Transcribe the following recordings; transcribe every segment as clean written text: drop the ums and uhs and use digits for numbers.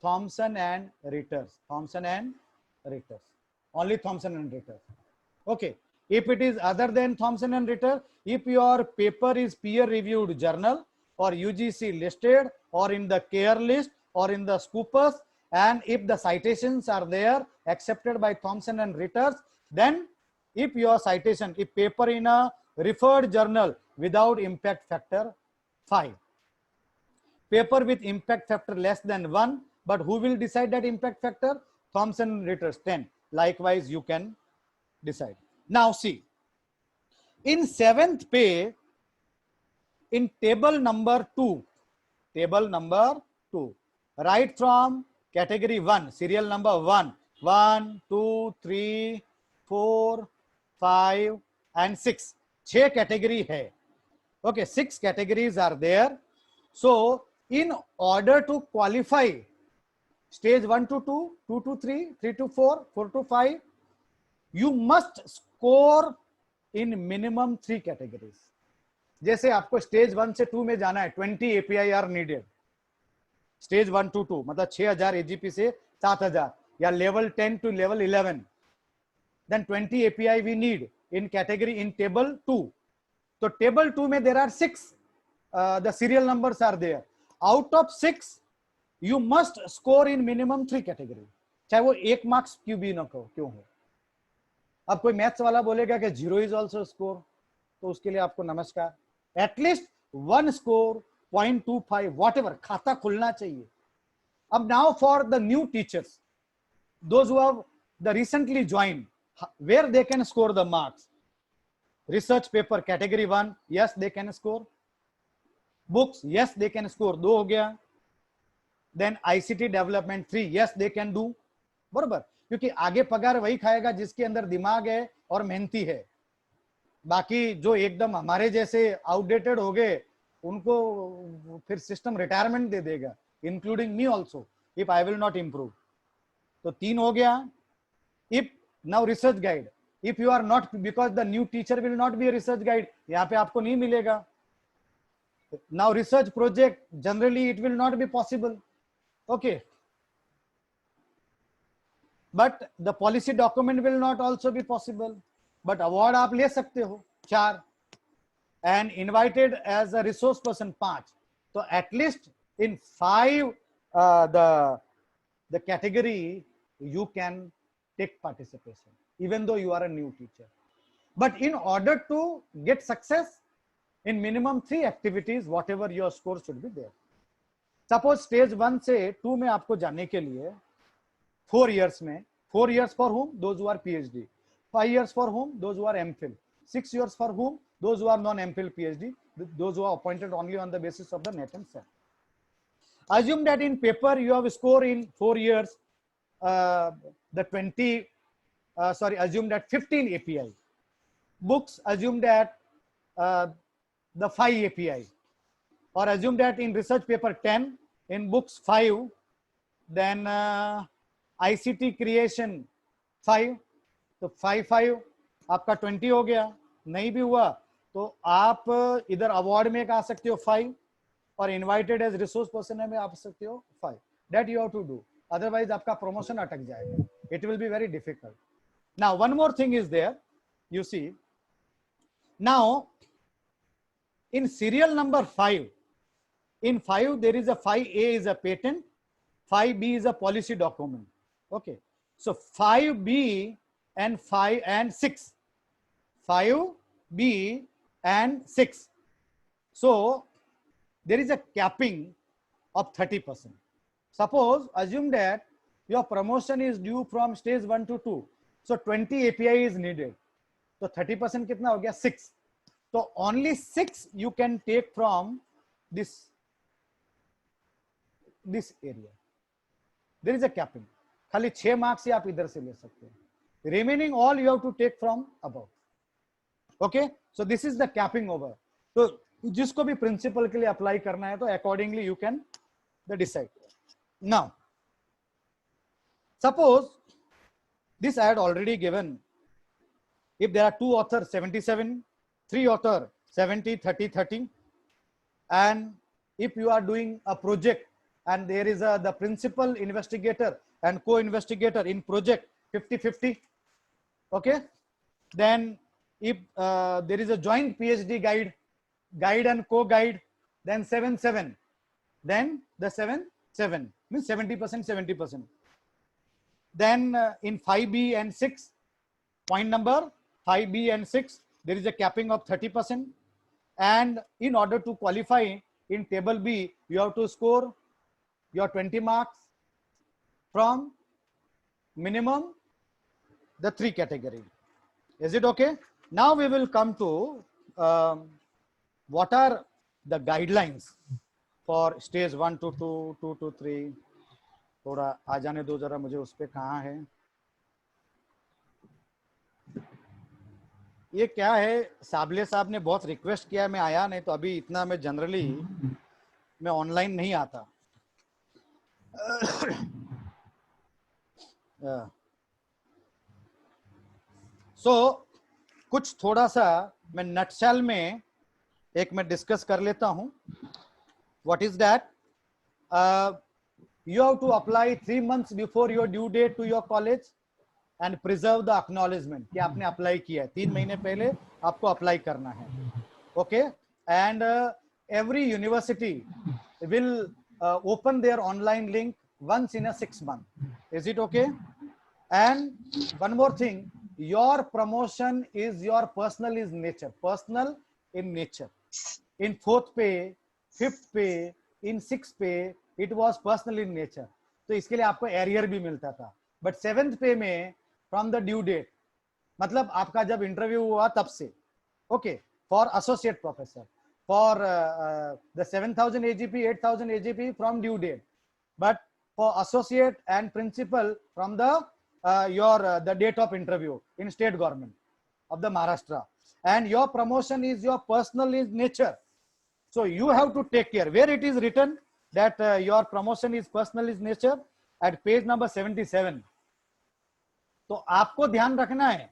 Thomson and Reuters. Thomson and Reuters. Only Thomson and Reuters. Okay. If it is other than Thomson and Reuters, if your paper is peer-reviewed journal or UGC listed or in the CARE list or in the Scopus, and if the citations are there accepted by Thomson and Reuters, then if your citation, if paper in a referred journal without impact factor 5, paper with impact factor less than 1, but who will decide that impact factor? Thomson and Reuters 10. Likewise, you can decide. Now see, in 7th pay, in table number 2, right from category 1, serial number 1, 1, 2, 3, 4, 5 and 6. 6 category hai. Okay, 6 categories are there. So, in order to qualify stage 1 to 2, 2 to 3, 3 to 4, 4 to 5, you must score in minimum 3 categories. जैसे आपको stage 1 से 2 में जाना है, 20 API are needed. Stage 1 to 2 मतलब 6000 AGP से 7000 या level 10 to level 11. Then 20 API we need in category in table 2. So table 2 में there are 6 the serial numbers are there. Out of 6 you must score in minimum 3 category. चाहे वो 1 marks क्यों भी ना क्यों हो. अब कोई मैथ्स वाला बोलेगा कि 0 is also score, तो उसके लिए आपको नमस्कार. At least 1 score, 0.25, whatever, खाता खुलना चाहिए. अब now for the new teachers, those who have the recently joined, where they can score the marks. Research paper category 1, yes they can score. Books, yes they can score, 2 हो गया. Then ICT development 3, yes they can do. बराबर, क्योंकि आगे पगार वही खाएगा जिसके अंदर दिमाग है और मेहनती है. बाकी जो एकदम हमारे जैसे आउटडेटेड हो गए, उनको फिर सिस्टम रिटायरमेंट दे देगा, including me also, if I will not improve. तो 3 हो गया. If now research guide, if you are not, because the new teacher will not be a research guide, यहाँ पे आपको नहीं मिलेगा. Now research project, generally it will not be possible. Okay, but the policy document will not also be possible. But award आप ले सकते हो 4. And invited as a resource person 5. तो at least in 5 the category you can take participation even though you are a new teacher. But in order to get success in minimum 3 activities, whatever your score should be there. Suppose stage 1 से 2 में आपको जाने के लिए 4 years में, 4 years for whom? Those who are PhD. 5 years for whom? Those who are MPhil. 6 years for whom? Those who are non-MPhil PhD, those who are appointed only on the basis of the NET and SET. Assume that in paper you have scored in 4 years assume that 15 API. Books, assume that the 5 API, or assume that in research paper 10, in books 5, then ICT creation 5, तो 5 आपका 20 हो गया. नहीं भी हुआ तो आप इधर अवार्ड में आ सकते हो 5, और इनवाइटेड एज रिसोर्स पर्सन में आ सकते हो 5. That you have to do, otherwise आपका प्रमोशन अटक जाएगा. It will be very difficult. Now one more thing is there, you see, now in serial number 5, in 5 there is a 5A is a patent, 5B is a policy document. Okay, so 5B and 5 and 6, 5B and 6, so there is a capping of 30%. Suppose assume that your promotion is due from stage 1 to 2, so 20 API is needed, so 30% कितना हो गया? 6. So only 6 you can take from this area. There is a capping. खाली 6 marks ही आप इधर से ले सकते हैं. Remaining all you have to take from above. Okay, so this is the capping over. तो जिसको भी प्रिंसिपल के लिए अप्लाई करना है तो accordingly you can decide. Now, suppose this I had already given. If there are 2 authors, 77. 3 author, 70, 30, 30. And if you are doing a project and there is the principal investigator and co-investigator in project 50-50. Okay, then if there is a joint PhD guide and co-guide, then 7-7, then the 7-7 means 70%, 70%. Then in 5B and 6, point number 5B and 6, there is a capping of 30%. And in order to qualify in table B, you have to score your 20 marks from minimum the 3 category. Is it okay? Now we will come to what are the guidelines for stage 1 to 2, 2 to 3. थोड़ा आ जाने दो जरा मुझे उस पे, कहाँ है ये, क्या है, साबले साहब ने बहुत रिक्वेस्ट किया, मैं आया नहीं, तो अभी इतना मैं जनरली मैं ऑनलाइन नहीं आता। सो कुछ थोड़ा सा मैं नटशेल में एक मैं डिस्कस कर लेता हूं। What is that? you have to apply 3 months before your due date to your college and preserve the acknowledgement कि आपने अप्लाई किया है, 3 महीने पहले आपको अप्लाई करना है। Okay, and every university will open their online link once in a 6 month. Is it okay? And one more thing, your promotion is your personal in nature, personal in nature. In 4th pay, 5th pay, in 6th pay it was personal in nature, तो इसके लिए आपको arrear भी मिलता था। But 7th पे में from the due date, मतलब आपका जब इंटरव्यू हुआ तब से, okay, for associate professor, for the 7000 AGP, 8000 AGP from due date, but for associate and principal from the your the date of interview in state government of the Maharashtra, and your promotion is your personal in nature, so you have to take care where it is written that your promotion is personal in nature at page number 77. तो आपको ध्यान रखना है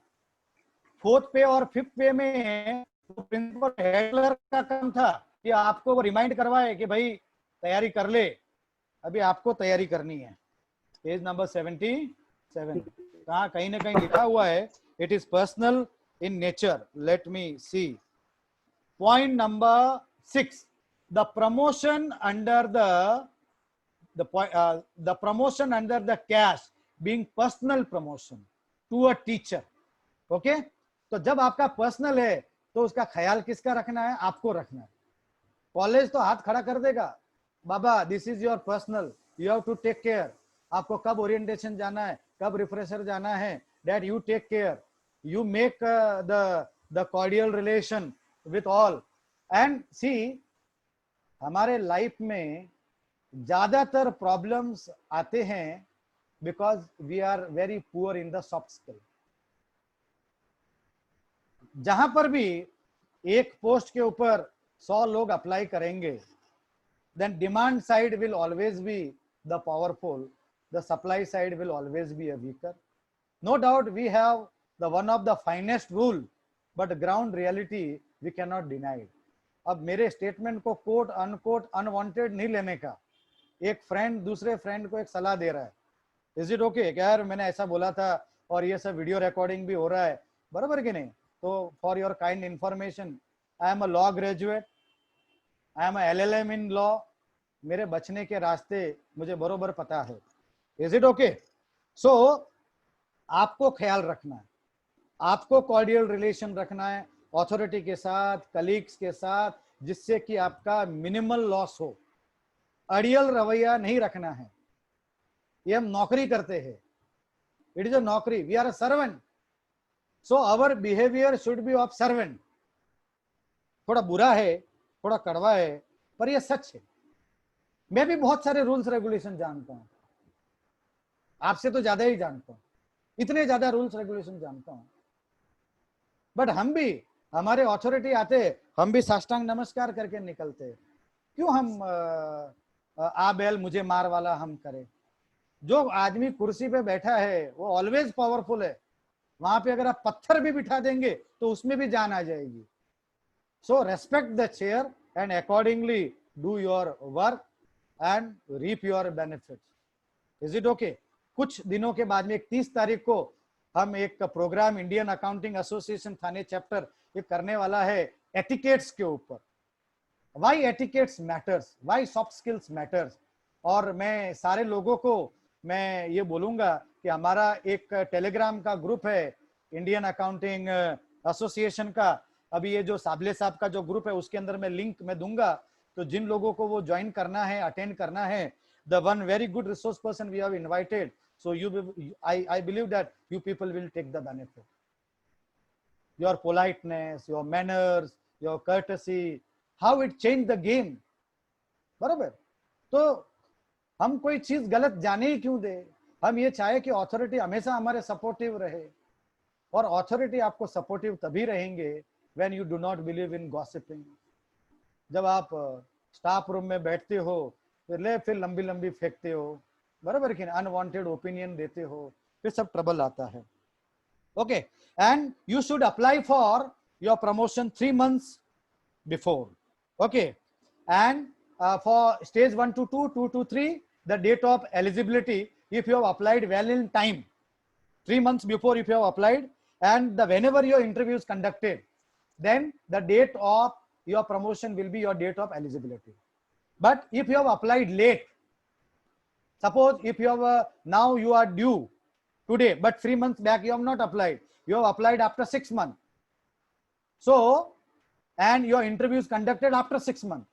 4th पे और 5th पे में principal हेडलर का काम था कि आपको वो रिमाइंड करवाए कि भाई तैयारी कर ले, अभी आपको तैयारी करनी है। पेज नंबर 77 कहाँ, कहीं ना कहीं लिखा हुआ है it is personal in nature. Let me see, point number 6, the promotion under the promotion under the cash being personal promotion to a teacher. Okay, तो जब आपका पर्सनल है तो उसका ख्याल किसका रखना है? आपको रखना है। कॉलेज तो हाथ खड़ा कर देगा, बाबा this is your personal, you have to take care, आपको कब ओरिएंटेशन जाना है, कब रिफ्रेशर जाना है, that you take care, you make the cordial relation with all. And see, हमारे लाइफ में ज्यादातर प्रॉब्लम्स आते हैं because we are very poor in the soft skill. जहां पर भी एक पोस्ट के ऊपर 100 लोग अप्लाई करेंगे, then demand side will always be the powerful, the supply side will always be a weaker. No doubt we have the one of the finest rule, but ground reality we can not deny. अब मेरे statement को quote unquote unwanted नहीं लेने का। एक friend दूसरे friend को एक सलाह दे रहा है, इज इट ओके क्या यार मैंने ऐसा बोला था और ये सब वीडियो रिकॉर्डिंग भी हो रहा है, बराबर कि नहीं? तो for your kind information, I am a law graduate, I am a LLM in law, मेरे बचने के रास्ते मुझे बरोबर पता है। Is it okay? सो आपको ख्याल रखना है, आपको कॉर्डियल रिलेशन रखना है अथॉरिटी के साथ, कलीग्स के साथ, जिससे कि आपका मिनिमल लॉस हो। अड़ियल रवैया नहीं रखना है। ये हम नौकरी करते हैं, इट इज अ नौकरी, we are a servant, so our behaviour should be of servant. थोड़ा बुरा है, थोड़ा कड़वा है, पर यह सच है। मैं भी बहुत सारे रूल्स रेगुलेशन जानता हूं, आपसे तो ज्यादा ही जानता हूं, इतने ज्यादा रूल्स रेगुलेशन जानता हूं, बट हम भी, हमारे अथॉरिटी आते, हम भी साष्टांग नमस्कार करके निकलते। क्यों हम आ बैल मुझे मार वाला हम करें? जो आदमी कुर्सी पे बैठा है वो ऑलवेज पावरफुल है, वहां पे अगर आप पत्थर भी बिठा देंगे तो उसमें भी जान आ जाएगी। So respect the chair and accordingly do your work and reap your benefits. Is it okay? कुछ दिनों के बाद में 31 तारीख को हम एक programme Indian accounting association Thane chapter ये करने वाला है एटिकेट्स के ऊपर. Why etiquettes matters, why soft skills matters. और मैं सारे लोगों को मैं ये बोलूंगा कि हमारा एक टेलीग्राम का ग्रुप है इंडियन अकाउंटिंग एसोसिएशन का. अभी ये जो साबले साहब का जो ग्रुप है उसके अंदर मैं लिंक मैं दूंगा. तो जिन लोगों को वो ज्वाइन करना है, अटेंड करना है, the one very good resource person we have invited, so I believe that you people will take the benefit. Your politeness, your manners, your courtesy, how it changed the game. बराबर. तो हम कोई चीज गलत जाने ही क्यों दे. हम ये चाहे कि अथॉरिटी हमेशा हमारे सपोर्टिव रहे. और अथॉरिटी आपको सपोर्टिव तभी रहेंगे when you do not believe in gossiping. जब आप स्टाफ रूम में बैठते हो फिर लंबी लंबी फेंकते हो, बराबर कि अनवांटेड ओपिनियन देते हो, फिर सब ट्रबल आता है. Okay, and you should apply for your promotion 3 months before. Okay, and for stage 1 to 2, 2 to 3, the date of eligibility if you have applied well in time, 3 months before if you have applied, and whenever your interview is conducted, then the date of your promotion will be your date of eligibility. But if you have applied late, suppose if you have now you are due today, but 3 months back you have not applied, you have applied after 6 months. So, and your interview is conducted after 6 months,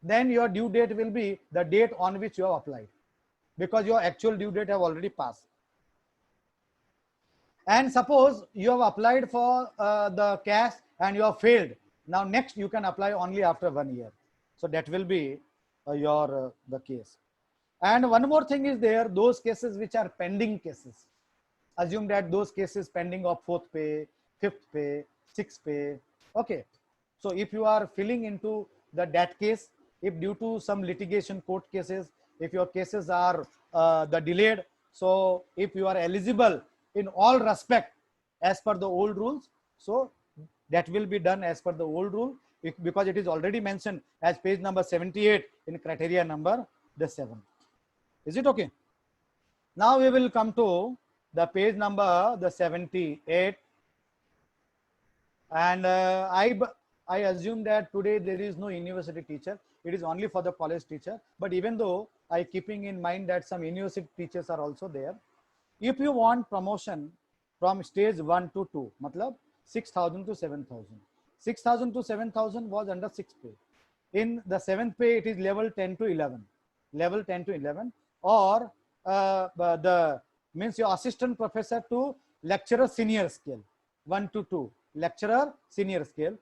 then your due date will be the date on which you have applied, because your actual due date have already passed. And suppose you have applied for the cash and you have failed. Now next you can apply only after 1 year. So that will be the case. And one more thing is there, those cases which are pending cases. Assume that those cases pending of 4th pay, 5th pay, 6th pay. Okay. So if you are filling into that case, if due to some litigation court cases, if your cases are delayed, so if you are eligible in all respect as per the old rules, so that will be done as per the old rule, because it is already mentioned as page number 78 in criteria number 7. Is it okay? Now we will come to the page number 78, and I assume that today there is no university teacher, it is only for the college teacher. But even though I keeping in mind that some university teachers are also there, if you want promotion from stage 1 to 2, matlab 6,000 to 7,000. 6,000 to 7,000 was under 6th pay. In the 7th pay, it is level 10 to 11. Level 10 to 11, or the means your assistant professor to lecturer senior scale, 1 to 2, lecturer senior scale.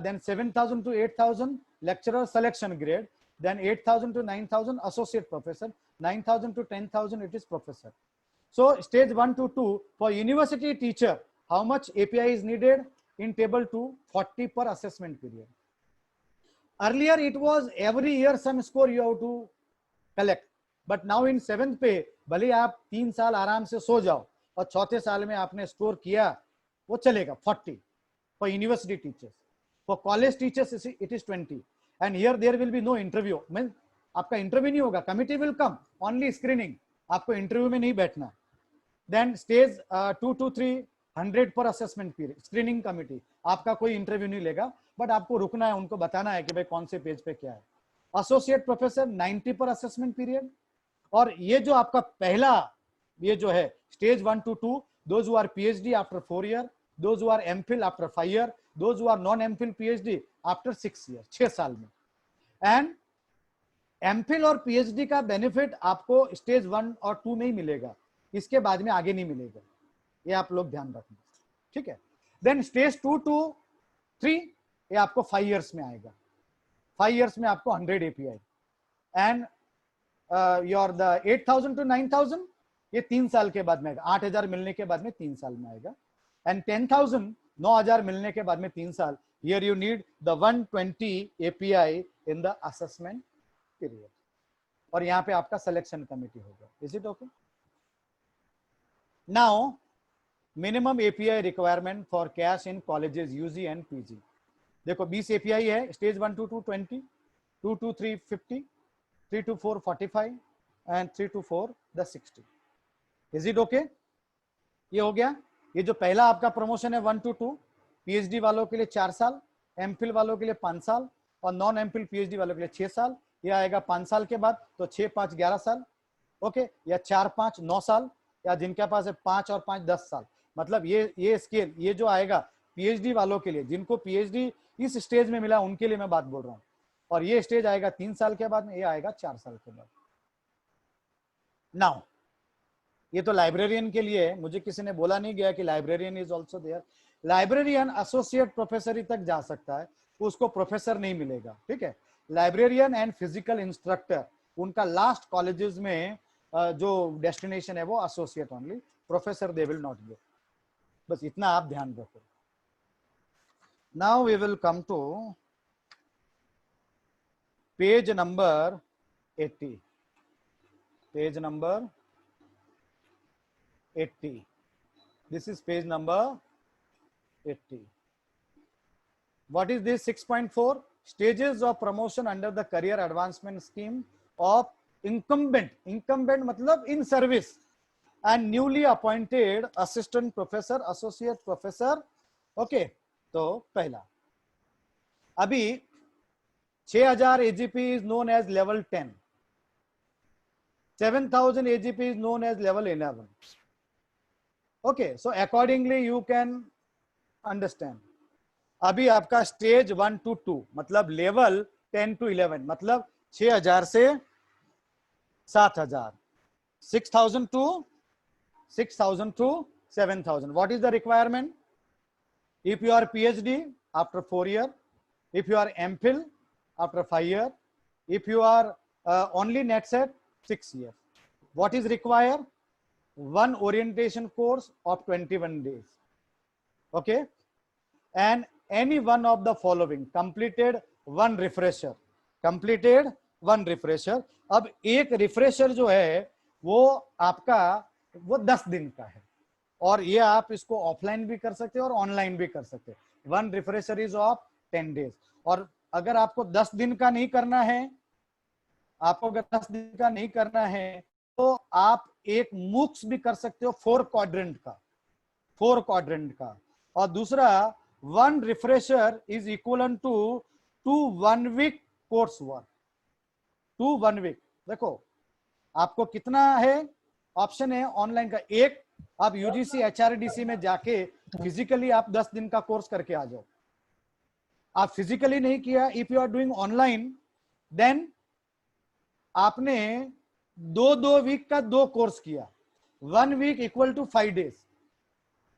Then 7,000 to 8,000 lecturer selection grade. Then 8,000 to 9,000 associate professor. 9,000 to 10,000 it is professor. So stage 1 to 2 for university teacher, how much API is needed? In table 2, 40 per assessment period. Earlier it was every year some score you have to collect, but now in 7th pay, भले आप 3 साल आराम से सो जाओ और चौथे साल में आपने स्कोर किया, वो चलेगा 40 for university teachers. For college teachers it is 20, and here there will be no interview. Means आपका इंटरव्यू नहीं होगा, committee will come, only screening, आपको इंटरव्यू में नहीं बैठना. Then stage 2 to 3, 100 पर असेसमेंट पीरियड, स्क्रीनिंग कमिटी, आपका कोई इंटरव्यू नहीं लेगा, बट आपको रुकना है, उनको बताना है कि भाई कौन से पेज पे क्या है. एसोसिएट प्रोफेसर 90 पर असेसमेंट पीरियड. और ये जो आपका पहला ये जो है stage 1 to 2, those who are PhD after 4 year, those who are MPhil after 5 year, those who are non MPhil PhD after 6 year, 6 साल में. एंड एमफिल और पीएचडी का बेनिफिट आपको स्टेज 1 और 2 में ही मिलेगा, इसके बाद में आगे नहीं मिलेगा, ये आप लोग ध्यान रखना, ठीक है. देन स्टेज 2 to 3 ये आपको 5 इयर्स में आएगा. 5 इयर्स में आपको 100 API. And your the 8,000 to 9,000 ये 3 साल के बाद में आएगा. 8,000 मिलने के बाद में 3 साल में आएगा. एंड 10,000 9,000 मिलने के बाद में 3 साल. Here you need the 120 API in the assessment period, और यहाँ पे आपका सिलेक्शन कमिटी होगा. Is it okay? Now, minimum API requirement for cash in colleges UG and PG. देखो 20 API है, stage 1 to 2 20, 2 to 3 50, 3 to 4 45 and 3 to 4 the 60. Is it okay? ये हो गया. ये जो पहला आपका प्रमोशन है 1 to 2, पीएचडी वालों के लिए 4 साल, एमफिल वालों के लिए 5 साल और नॉन एमफिल पीएचडी वालों के लिए 6 साल. ये आएगा 5 साल के बाद, तो 6 5 11 साल. ओके, या 4 5 9 साल, या जिनके पास है 5 और 5 10 साल. मतलब ये स्केल, ये जो आएगा पीएचडी वालों के लिए, जिनको पीएचडी इस स्टेज में मिला उनके लिए मैं बात बोल रहा हूँ. और ये स्टेज आएगा 3 साल के बाद में, ये आएगा 4 साल के बाद. नाउ ये तो लाइब्रेरियन के लिए है. मुझे किसी ने बोला नहीं गया कि librarian is also there. Librarian associate professor तक जा सकता है, उसको प्रोफेसर नहीं मिलेगा. ठीक है. लाइब्रेरियन एंड फिजिकल इंस्ट्रक्टर, उनका लास्ट कॉलेजेस में जो डेस्टिनेशन है वो associate only, professor they will not go. बस इतना आप ध्यान रखो. Now we will come to page number 80. Page number 80. This is page number 80. What is this 6.4? Stages of promotion under the career advancement scheme of incumbent. Incumbent मतलब in service and newly appointed assistant professor, associate professor. Okay, तो पहला अभी 6000 AGP is known as level 10. 7000 AGP is known as level 11. Okay, so accordingly you can understand. अभी आपका stage 1 to 2 मतलब level 10 to 11 मतलब 6000 से 7000, 6000 to 7000. What is the requirement? If you are PhD after 4 years, if you are MPhil after 5 years, if you are only NetSet 6 years. What is required? One orientation course of 21 days. Okay, and any one of the following: completed one refresher. Completed one refresher. अब एक refresher जो है वो आपका वो 10 दिन का है, और ये आप इसको ऑफलाइन भी कर सकते हैं और ऑनलाइन भी कर सकते हैं. One refresher is of 10 days. और अगर आपको 10 दिन का नहीं करना है, आपको अगर 10 दिन का नहीं करना है तो आप एक मूक्स भी कर सकते हो 4 क्वाड्रेंट का. और दूसरा one refresher is equal to 1 week course work. 1 week. देखो आपको कितना है ऑप्शन है ऑनलाइन का. एक, आप यूजीसी एचआरडीसी में जाके फिजिकली आप 10 दिन का कोर्स करके आ जाओ. आप फिजिकली नहीं किया, if you are doing online, then आपने 2 वीक का 2 कोर्स किया. 1 week equal to 5 days.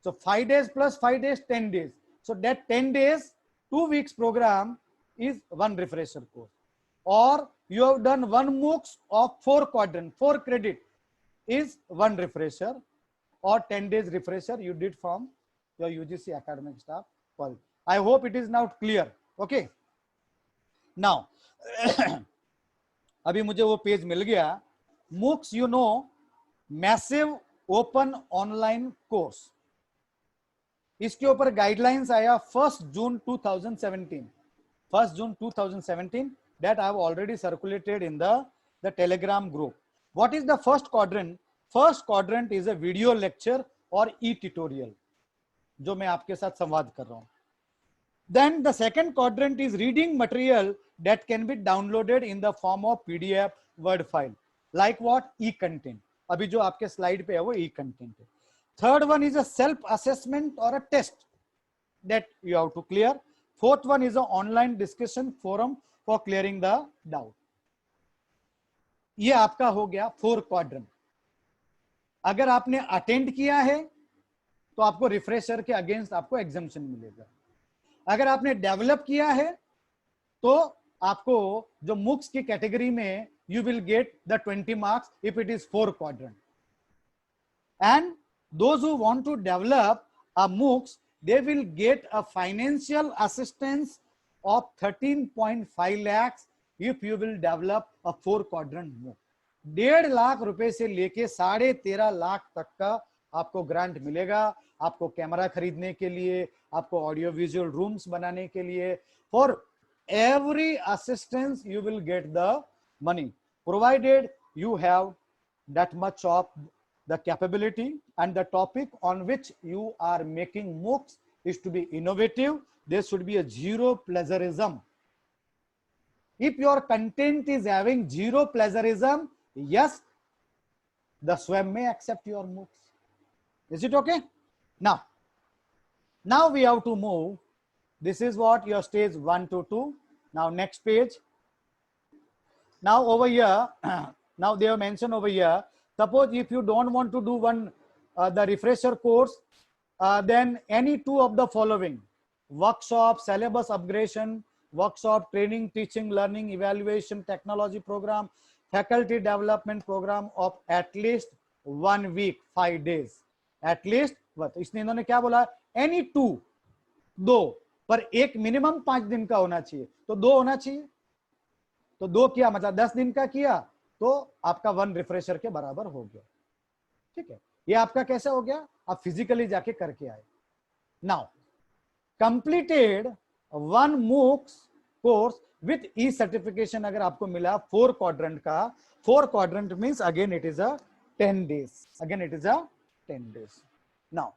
So 5 days plus 5 days 10 days. So that 10 days 2 weeks program is one refresher course. Or you have done one MOOCs of 4 quadrant, 4 credit is one refresher, or 10 days refresher you did from your UGC academic staff. Well, I hope it is now clear. Okay. Now अभी मुझे वो page मिल गया. MOOCs, you know, massive open online course. इसके ऊपर guidelines आया 1 June 2017. 1 June 2017 that I have already circulated in the Telegram group. What is the first quadrant? First quadrant is a video lecture or e-tutorial जो मैं आपके साथ संवाद कर रहा हूं. Then the second quadrant is reading material that can be downloaded in the form of PDF word file. Like what? E-content. अभी जो आपके स्लाइड पे है वो e-content है. Third one is a self-assessment or a test that you have to clear. Fourth one is an online discussion forum for clearing the doubt. ये आपका हो गया 4 quadrant. अगर आपने अटेंड किया है तो आपको रिफ्रेशर के अगेंस्ट आपको एग्जम्पशन मिलेगा. अगर आपने डेवलप किया है तो आपको जो मूक्स की कैटेगरी में you will get the 20 marks if it is 4 quadrant. And those who want to develop a MOOCs, they will get a financial assistance of 13.5 lakhs if you will develop a 4 quadrant MOOC. 1.5 lakh रुपए से लेके 13.5 लाख तक का आपको grant मिलेगा. आपको camera खरीदने के लिए, आपको ऑडियो विजुअल रूम्स बनाने के लिए, for every assistance you will get the money. provided you have that much of the capability and the topic on which you are making MOOCs is to be innovative. There should be a zero plagiarism. If your content is having zero plagiarism, yes, the SWAYAM may accept your MOOCs. Is it okay? Now we have to move. This is what your stage 1 to 2. Now next page. Now over here, now they have mentioned over here, suppose if you don't want to do one the refresher course, then any two of the following: workshop, syllabus upgradation, workshop, training, teaching, learning, evaluation, technology program, faculty development program of at least 1 week, 5 days. At least what? इसने इन्होंने क्या बोला? Any two, दो, पर एक minimum 5 दिन का होना चाहिए, तो 2 होना चाहिए. तो 2 किया मतलब 10 दिन का किया, तो आपका 1 रिफ्रेशर के बराबर हो गया. ठीक है, ये आपका कैसे हो गया? आप फिजिकली जाके करके आए. Now completed 1 MOOCs course with E certification अगर आपको मिला 4 क्वाड्रेंट का, 4 quadrant means again it is a 10 days. Again it is a 10 days. Now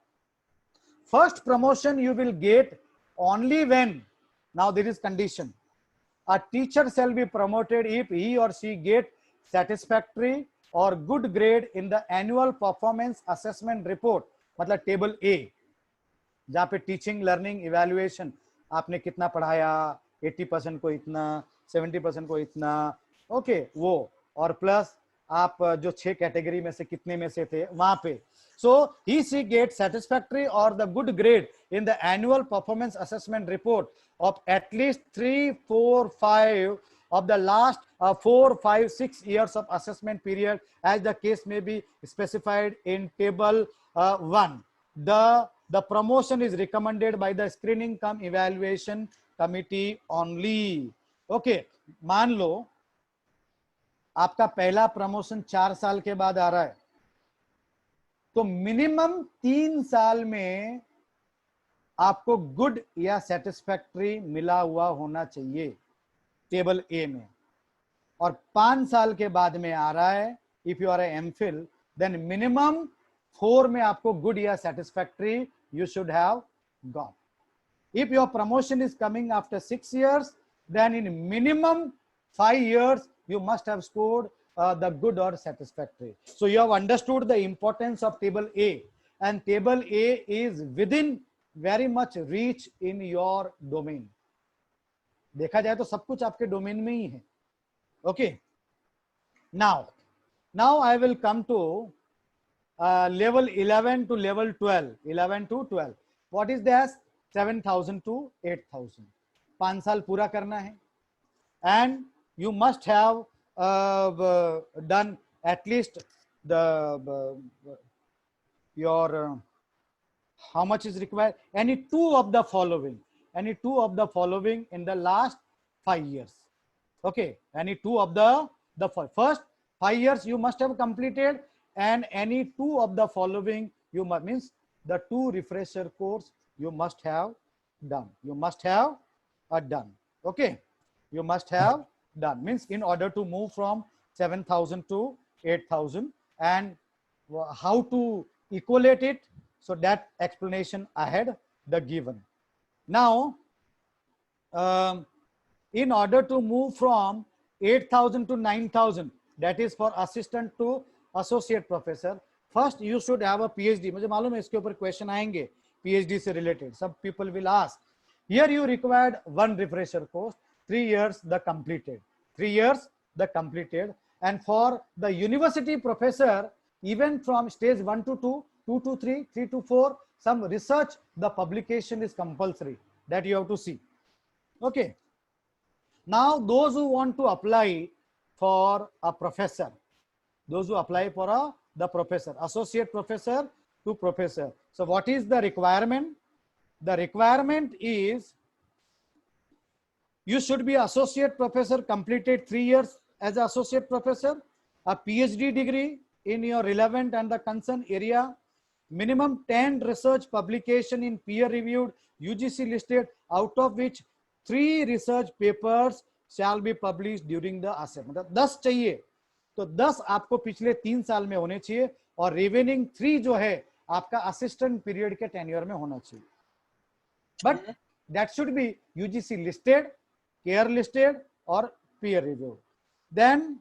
first promotion you will get only when, now there is condition, a teacher shall be promoted if he or she get satisfactory or good grade in the annual performance assessment report. मतलब table ए, जहाँ पे teaching, learning, evaluation, आपने कितना पढ़ाया, 80% को इतना, 70% को इतना, ओके, वो, और प्लस आप जो 6 कैटेगरी में से कितने में से थे वहां पे. So he she gets satisfactory or the good grade in the annual performance assessment report of at least 3, 4, 5 of the last 4, 5, 6 years of assessment period, as the case may be specified in table 1. The promotion is recommended by the screening cum evaluation committee only. Okay, मान लो आपका पहला promotion 4 साल के बाद आ रहा है, तो minimum 3 साल में आपको गुड या सेटिस्फैक्टरी मिला हुआ होना चाहिए टेबल ए में. और 5 साल के बाद में आ रहा है, if you are MPhil, then minimum 4 में आपको गुड या satisfactory you should have got. If your promotion is coming after 6 years, then in minimum 5 years you must have scored the good or satisfactory. So you have understood the importance of table A, and table A is within very much reach in your domain. देखा जाए तो सब कुछ आपके domain में ही है. Okay, now I will come to level 11 to level 12. 11 to 12. What is this? 7,000 to 8,000. 5 साल पूरा करना है, and you must have done at least the your how much is required? Any two of the following. Any two of the following in the last 5 years. Okay, any two of the first 5 years you must have completed, and any two of the following you must, means the 2 refresher course you must have done. You must have done. Okay, you must have done, means in order to move from 7,000 to 8,000, and how to equate it, so that explanation I had the given. Now in order to move from 8,000 to 9,000, that is for assistant to associate professor, first you should have a PhD. मुझे मालूम है इसके ऊपर question आएंगे PhD से related. Some people will ask. Here you required 1 refresher course, 3 years the completed, 3 years the completed. And for the university professor, even from stage 1 to 2, 2 to 3, 3 to 4, some research, the publication is compulsory, that you have to see. Okay, now those who want to apply for a professor, those who apply for the professor, associate professor to professor. So what is the requirement? The requirement is you should be associate professor, completed 3 years as associate professor, a PhD degree in your relevant and the concerned area, minimum 10 research publication in peer reviewed UGC listed, out of which 3 research papers shall be published during the assessment. 10 चाहिए, तो 10 आपको पिछले 3 साल में होने चाहिए और remaining 3 जो है आपका असिस्टेंट पीरियड के टेन्योर में होना चाहिए. But that should be UGC listed, care listed or peer review. Then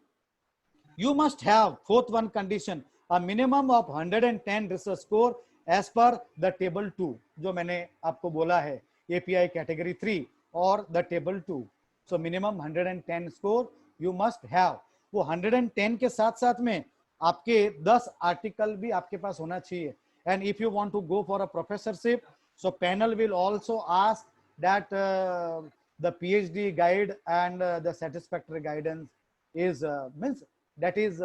you must have fourth one condition, a minimum of 110 research score as per the table 2 जो मैंने आपको बोला है API category 3 और the table 2. So minimum 110 score you must have. वो 110 के साथ साथ में आपके 10 आर्टिकल भी आपके पास होना चाहिए. And if you want to go for a professorship, so panel will also ask that the PhD guide and the satisfactory guidance is means that is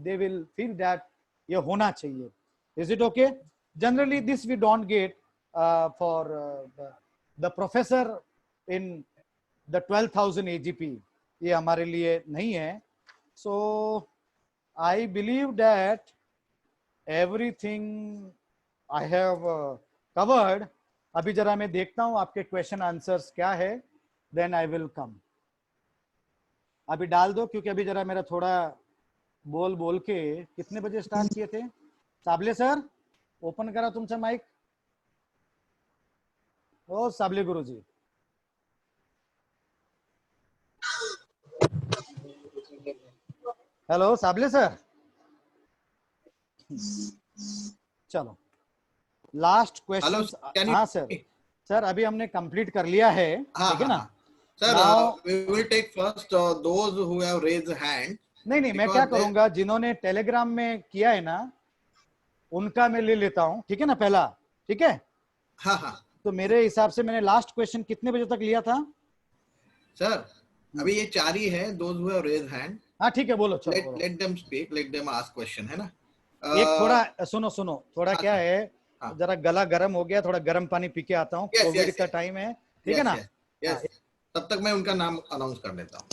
they will feel that ये होना चाहिए. Is it okay? Generally this we don't get for the professor in the 12,000 AGP. ये हमारे लिए नहीं है. So I believe that everything I have covered. अभी जरा मैं देखता हूं आपके क्वेश्चन आंसर्स क्या है, देन आई विल कम. अभी डाल दो क्योंकि अभी जरा मेरा थोड़ा बोल बोल के कितने बजे स्टार्ट किए थे. साबले सर ओपन करा तुमचा माइक. ओ साबले गुरुजी. Hello Sable sir. चलो लास्ट क्वेश्चन. हाँ सर. सर अभी हमने कंप्लीट कर लिया है. ठीक है ना sir. we will take first those who have raised hand. नहीं मैं क्या करूंगा, जिन्होंने टेलीग्राम में किया है ना उनका मैं ले लेता हूं. ठीक है ना पहला. ठीक है. हाँ. तो मेरे हिसाब से मैंने लास्ट क्वेश्चन कितने बजे तक लिया था सर? अभी ये 4 ही है. those who have raised hand. हाँ ठीक है बोलो. चलो let them speak, let them ask question, है ना. एक थोड़ा सुनो थोड़ा क्या है, जरा गला गर्म हो गया, थोड़ा गर्म पानी पी के आता हूँ. कोविड का टाइम है. ठीक है ना. तब तक मैं उनका नाम अनाउंस कर देता हूँ.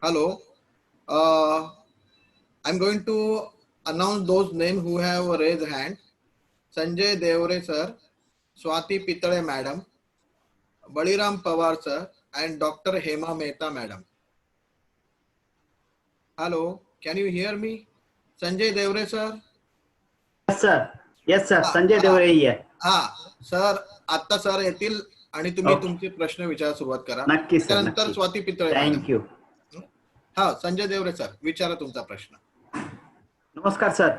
Hello, I am going to announce those name who have raise hand. Sanjay Deore sir, Swati Pitale madam, Baliram Pawar sir and Dr. Hema Mehta madam. Hello, can you hear me? Sanjay Devre sir. Yes sir. Yes sir. Sanjay Devre ही है. हाँ sir, आता sir येतील आणि तुम्ही तुमचे प्रश्न विचारायला सुरुवात करा. नक्की सर. त्यानंतर स्वाती पितळे. Thank you. हाँ संजय देवरे सर, विचारा तुमचा प्रश्न. नमस्कार sir.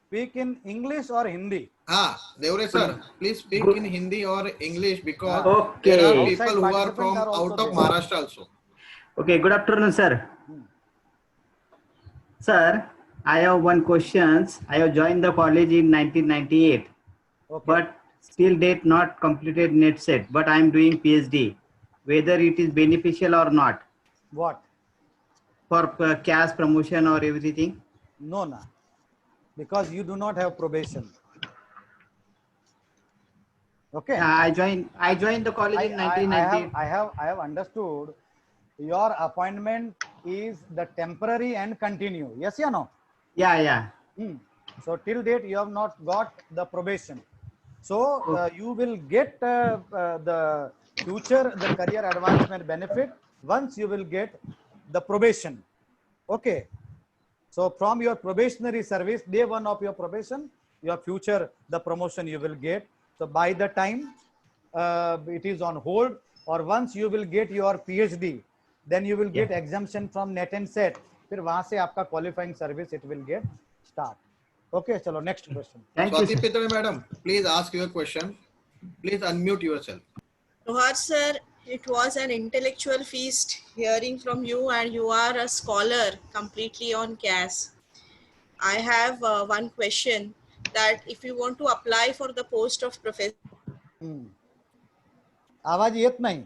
Speak in English or Hindi? हाँ देवरे sir, please speak in Hindi or English because okay. there are people who are from out of Maharashtra also. Okay, good afternoon sir. Sir, I have one question. I have joined the college in 1998, but still date not completed net set. But I am doing PhD. Whether it is beneficial or not? What? For cash promotion or everything? No, no. Because you do not have probation. Okay. I joined the college in 1998. I have understood your appointment is the temporary and continue. Yes or no? Yeah. So till date you have not got the probation. So you will get the future, the career advancement benefit once you will get the probation. Okay. So from your probationary service, day one of your probation, your future, the promotion you will get. So by the time it is on hold, or once you will get your PhD, then you will get exemption from net and set. फिर वहाँ से आपका qualifying service it will get start. Okay, चलो next question. Swati Pitre madam, please ask your question. Please unmute yourself. Johar sir, it was an intellectual feast hearing from you, and you are a scholar completely on CAS. I have one question, that if you want to apply for the post of professor आवाज येत नाही.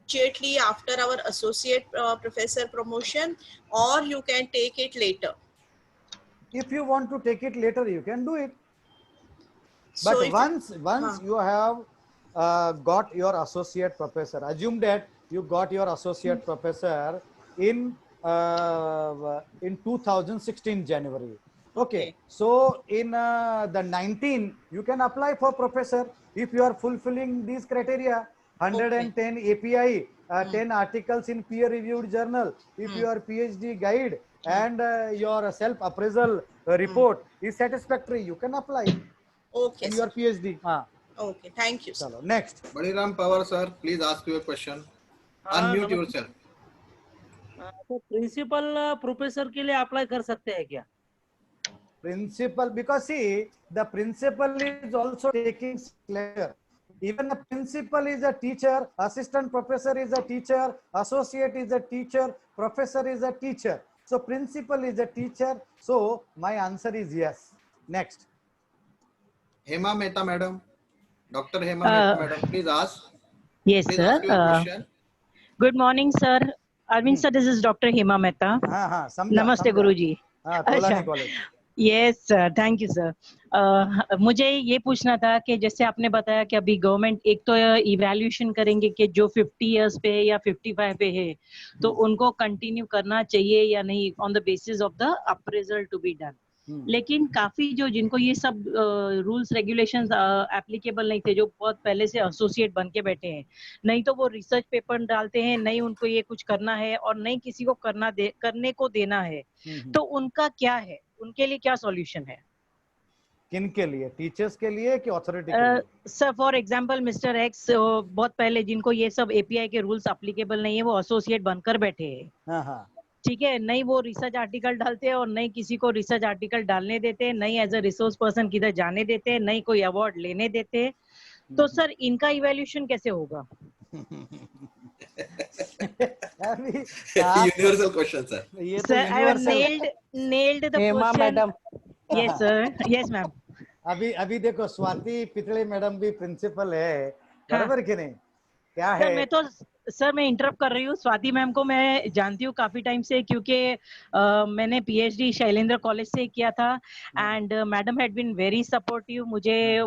immediately after our associate professor promotion, or you can take it later. If you want to take it later, you can do it. But So once you have got your associate professor, assume that you got your associate professor in 2016 January. Okay. So in the 19 you can apply for professor if you are fulfilling these criteria. 110 API 10 articles in peer reviewed journal. If your PhD guide and your self appraisal report is satisfactory, you can apply Okay, in sir. your PhD. Okay, thank you, sir. Chalo, next. Baliram Pawar sir, please ask your question. हाँ, Unmute नमस्ते। yourself. तो principal professor के लिए apply कर सकते हैं क्या? Principal, because see, the principal is also taking lecture. Even the principal is a teacher, assistant professor is a teacher, associate is a teacher, professor is a teacher. So principal is a teacher. So my answer is yes. Next. Hema Mehta madam. Dr. Hema Mehta madam, please ask. Yes, Please sir. ask your question. Good morning, sir. Arvind sir, this is Dr. Hema Mehta. हाँ समझा Namaste, समझा। Guruji. हाँ Tolani college. Yes sir, thank you sir. मुझे ये पूछना था कि जैसे आपने बताया कि अभी गवर्नमेंट एक तो इवैल्यूएशन करेंगे कि जो 50 इयर्स पे है या 55 पे है तो उनको कंटिन्यू करना चाहिए या नहीं on the basis of the appraisal to be done. लेकिन काफी जो जिनको ये सब रूल्स रेगुलेशंस एप्लीकेबल नहीं थे, जो बहुत पहले से एसोसिएट बन के बैठे हैं, नहीं तो वो रिसर्च पेपर डालते हैं, नहीं उनको ये कुछ करना है और नहीं किसी को करने को देना है, तो उनका क्या है, उनके लिए क्या सॉल्यूशन है? किन के लिए? टीचर्स के लिए कि अथॉरिटी के लिए? Sir for example mister x बहुत पहले जिनको ये सब एपीआई के रूल्स एप्लीकेबल नहीं है वो एसोसिएट बनकर बैठे हैं। हाँ। ठीक है, नहीं वो रिसर्च आर्टिकल डालते हैं और नहीं किसी को रिसर्च आर्टिकल डालने देते, नहीं एज अ रिसोर्स पर्सन किधर जाने देते, नहीं कोई अवार्ड लेने देते, तो सर इनका इवैल्यूएशन कैसे होगा? Universal question, sir. ये तो sir I have universal. nailed the Hema question. Madam, Yes sir, yes ma'am. अभी देखो स्वाति पितले मैडम भी प्रिंसिपल है, बराबर कि नहीं? क्या है? सर मैं इंटरप्ट कर रही हूँ, स्वाति मैम को मैं जानती हूँ काफी टाइम से क्योंकि मैंने पीएचडी शैलेंद्र कॉलेज से किया था and madam had been very supportive. मुझे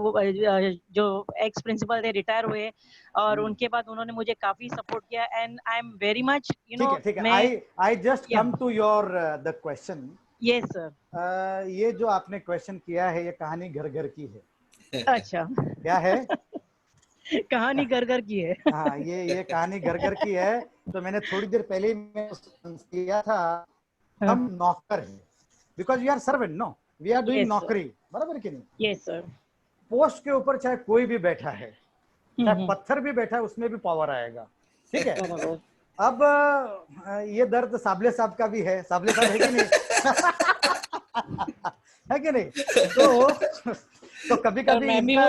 जो एक्स प्रिंसिपल थे रिटायर हुए और उनके बाद उन्होंने मुझे काफी सपोर्ट किया and I am very much you know. ठीक है। I just come to your the question. Yes sir. ये जो आपने क्वेश्चन किया है ये कहानी घर घर की है। अच्छा क्या है? कहानी घर घर की है। हाँ ये कहानी घर घर की है। तो मैंने थोड़ी देर पहले ही किया था, हम नौकर हैं because we are servant, no we are doing नौकरी, बराबर कि नहीं? Yes sir. पोस्ट के ऊपर चाहे कोई भी बैठा है, चाहे पत्थर भी बैठा है, उसमें भी पावर आएगा। ठीक है। अब ये दर्द साबले साहब का भी है, साबले साहब है कि नहीं? है कि नहीं? तो कभी कभी इनका,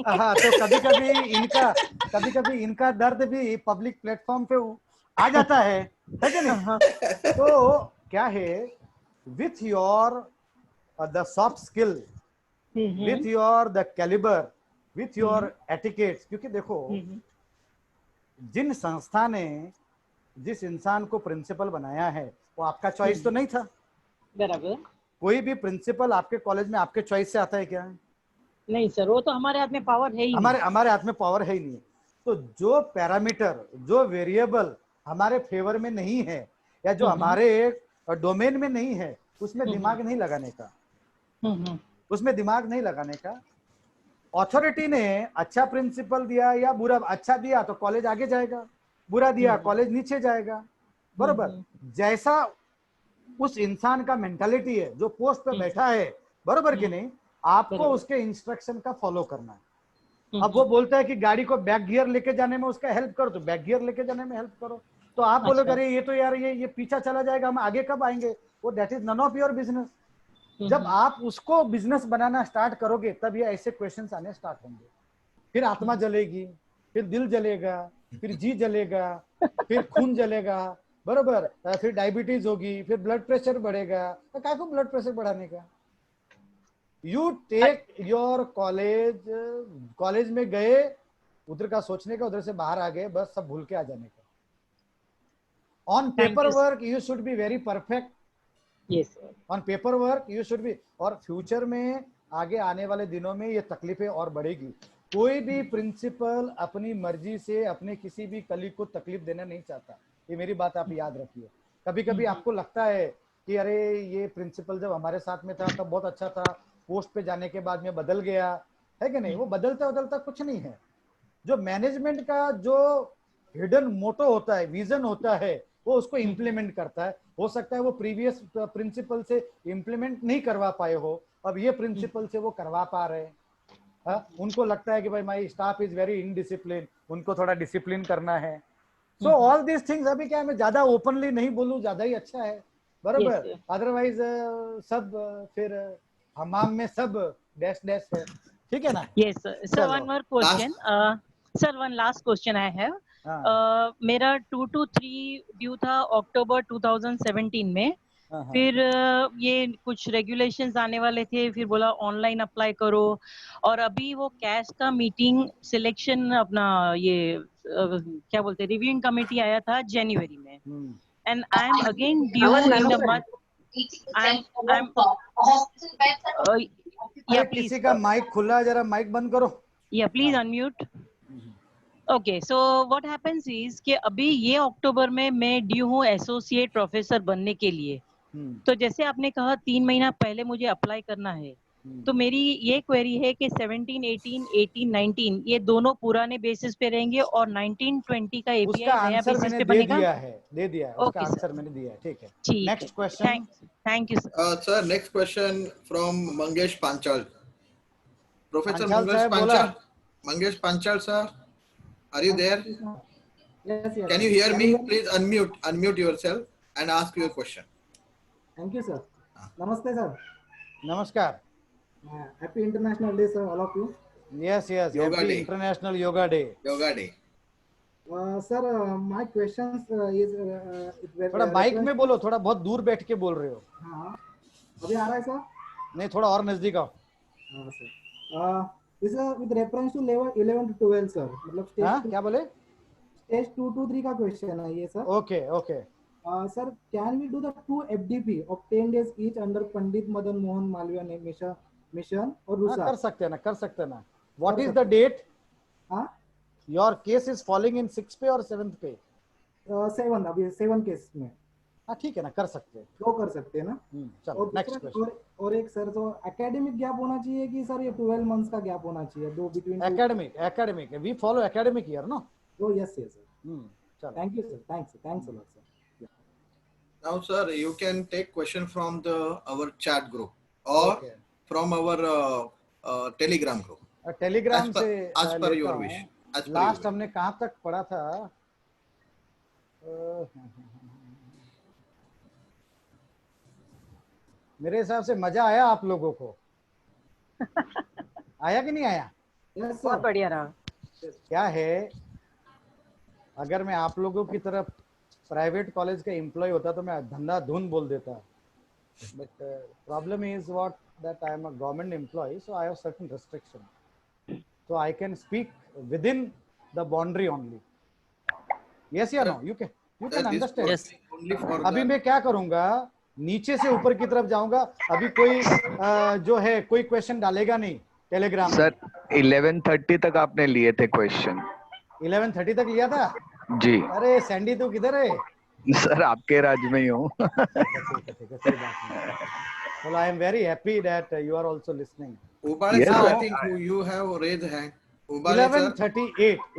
हाँ तो कभी कभी इनका दर्द भी पब्लिक प्लेटफॉर्म पे आ जाता है कि नहीं? तो क्या है, with your the soft skill, with your the calibre, with your etiquettes, क्योंकि देखो जिन संस्था ने जिस इंसान को प्रिंसिपल बनाया है वो आपका चॉइस तो नहीं था। बराबर। कोई भी प्रिंसिपल आपके कॉलेज में आपके चॉइस से आता है क्या? नहीं सर, वो तो हमारे हाथ में पावर है ही हमारे हाथ में पावर है ही नहीं। तो जो पैरामीटर, जो वेरिएबल हमारे फेवर में नहीं है या जो हमारे डोमेन में नहीं है, उसमें दिमाग नहीं लगाने का, उसमें दिमाग नहीं लगाने का। अथॉरिटी ने अच्छा प्रिंसिपल दिया या बुरा, अच्छा दिया तो कॉलेज आगे जाएगा, बुरा दिया कॉलेज नीचे जाएगा, बरोबर। जैसा उस इंसान का मेंटालिटी है जो पोस्ट पे बैठा है, बरोबर कि नहीं, आपको उसके इंस्ट्रक्शन का फॉलो करना है। अब वो बोलता है कि गाड़ी को बैक गियर लेके जाने में उसका हेल्प करो, तो बैक गियर लेके जाने में हेल्प करो। तो आप बोलोगे अरे ये तो यार ये पीछा चला जाएगा, हम आगे कब आएंगे? वो that is none of your business. जब आप उसको बिजनेस बनाना स्टार्ट करोगे तब ये ऐसे क्वेश्चंस आने स्टार्ट होंगे। फिर आत्मा जलेगी, फिर दिल जलेगा, फिर जी जलेगा, फिर खून जलेगा, बरोबर। फिर डायबिटीज होगी, फिर ब्लड प्रेशर बढ़ेगा। तो क्या को ब्लड प्रेशर बढ़ाने का? यू टेक योर कॉलेज में गए, उधर का सोचने का, उधर से बाहर आ गए, बस सब भूल के आ जाने का। On paper work you should be very perfect. Yes, on paper work you should be. और फ्यूचर में आगे आने वाले दिनों में ये तकलीफें और बढ़ेगी। कोई भी प्रिंसिपल अपनी मर्जी से अपने किसी भी कलीग को तकलीफ देना नहीं चाहता, ये मेरी बात आप याद रखिए। कभी कभी आपको लगता है कि अरे ये प्रिंसिपल जब हमारे साथ में था तब बहुत अच्छा था, पोस्ट पे जाने के बाद में बदल गया, है कि नहीं? वो बदलता कुछ नहीं है। जो मैनेजमेंट का जो हिडन मोटो होता है, विजन होता है, वो उसको इम्प्लीमेंट करता है। हो सकता है वो प्रीवियस प्रिंसिपल से इम्प्लीमेंट नहीं करवा पाए हो, अब ये प्रिंसिपल से वो करवा पा रहे हैं। उनको लगता है कि भाई माई स्टाफ इज वेरी इनडिसिप्लिन, उनको थोड़ा डिसिप्लिन करना है। सो ऑल दिस थिंग्स, अभी क्या है, मैं ज्यादा ओपनली नहीं बोलूं, ज्यादा ही अच्छा है, बराबर। Yes, अदरवाइज सब फिर हमाम में सब डैश डैश है, ठीक है ना। yes, sir. Sir, चलो। one more question. Sir, one last question I have. हाँ मेरा 2 to 3 ड्यू था अक्टूबर 2017 में। हाँ हाँ। फिर ये कुछ रेगुलेशंस आने वाले थे, फिर बोला ऑनलाइन अप्लाई करो, और अभी वो कैश का मीटिंग सिलेक्शन अपना ये क्या बोलते हैं, रिव्यूइंग कमेटी आया था जनवरी में, and I M again due in the month. I am या अरे प्लीज, किसी का माइक खुला है, जरा माइक बंद करो। या please unmute. Okay, so what happens is कि अभी ये अक्टूबर में मैं ड्यू हूँ एसोसिएट प्रोफेसर बनने के लिए। तो जैसे आपने कहा 3 महीना पहले मुझे अप्लाई करना है, तो मेरी ये क्वेरी है कि 17, 18, 18, 19 ये दोनों पुराने बेसिस पे रहेंगे और 19, 20 का उसका एपीआई नया आंसर बेसिस मैंने पे दे बनेगा? दिया है, दे दिया है, उसका ओके सर, आंसर मैंने दिया है, ठीक है। ठीक है, next question. Thank you sir. Sir, next question from Mangesh Panchal. Professor Panchal Mangesh साहब बोला। Panchal. Mangesh Panchal, sir, are you there? Yes, yes. Can you hear me? Please unmute yourself and ask your question. Thank you, sir. Namaste, sir. नमस्कार। Happy International Day, sir, all of you. Yes yes, Yoga happy Day. International yoga day. Yoga Day. Sir, my questions is थोड़ा mic में बोलो, थोड़ा बहुत दूर बैठ के बोल रहे हो। हाँ, अभी आ रहा है सर? नहीं, थोड़ा और नजदीक आओ। हाँ sir. This is with reference to level 11 to 12, sir. मतलब हाँ, stage क्या बोले? stage 2 to 3 का क्वेश्चन है ये sir. Okay okay. Sir, can we do the 2 FDP of 10 days each under Pandit Madan Mohan Malviya mission और हाँ, रूसा? कर सकते हैं ना, कर सकते हैं ना। What is the date? हाँ, your case is falling in 6 पे और 7th पे? 7 अभी 7 केस में। हाँ ठीक है ना, कर सकते हैं। वो कर सकते हैं ना। चलो और नेक्स्ट दूसरा क्वेश्चन। और एक सर, तो एकेडमिक गैप होना चाहिए कि सर ये 12 मंथ्स का गैप होना चाहिए दो between? Academic we follow academic year no. Oh yes yes sir. चलो। Thank you sir, thanks a lot sir. Now, sir, you can take question from our chat group or Okay. from our Telegram group. Telegram As per- से as per लेता your हूँ। wish. As per your last wish. हमने कहाँ तक पढ़ा था? मेरे हिसाब से मजा आया आप लोगों को। आया कि नहीं आया? यस बहुत सर। बढ़िया रहा। क्या है, अगर मैं आप लोगों की तरफ प्राइवेट कॉलेज का एम्प्लॉय होता तो मैं धंधा धुन बोल देता, but problem is what that I am a government employ, so I have certain restriction, so I can speak within the boundary only. Yes या no? You can Sir, this understand. was only for अभी the मैं क्या करूंगा, नीचे से ऊपर की तरफ जाऊंगा। अभी कोई जो है कोई क्वेश्चन डालेगा नहीं टेलीग्राम में। सर 11:30 तक आपने लिए थे क्वेश्चन। 11:30 तक लिया था जी अरे सैंडी तू किधर है? सर, आपके राज्य में ही हूँ। ठीक है, कोई बात नहीं। Well, I am very happy that you are also listening. Ubale Yes, sir, sir. I think you have raised hand. Ubale sir.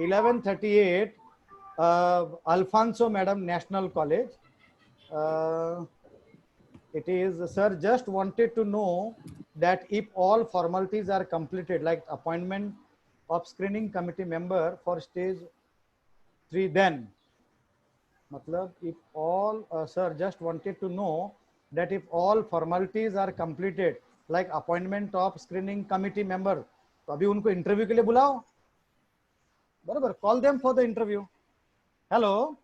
11:38 Alfonso Madam National College. It is, sir, just wanted to know that if all formalities are completed, like appointment of screening committee member for stage 3, then matlab if all sir just wanted to know that if all formalities are completed, like appointment of screening committee member, तो अभी उनको interview के लिए बुलाओ, बराबर, call them for the interview. Hello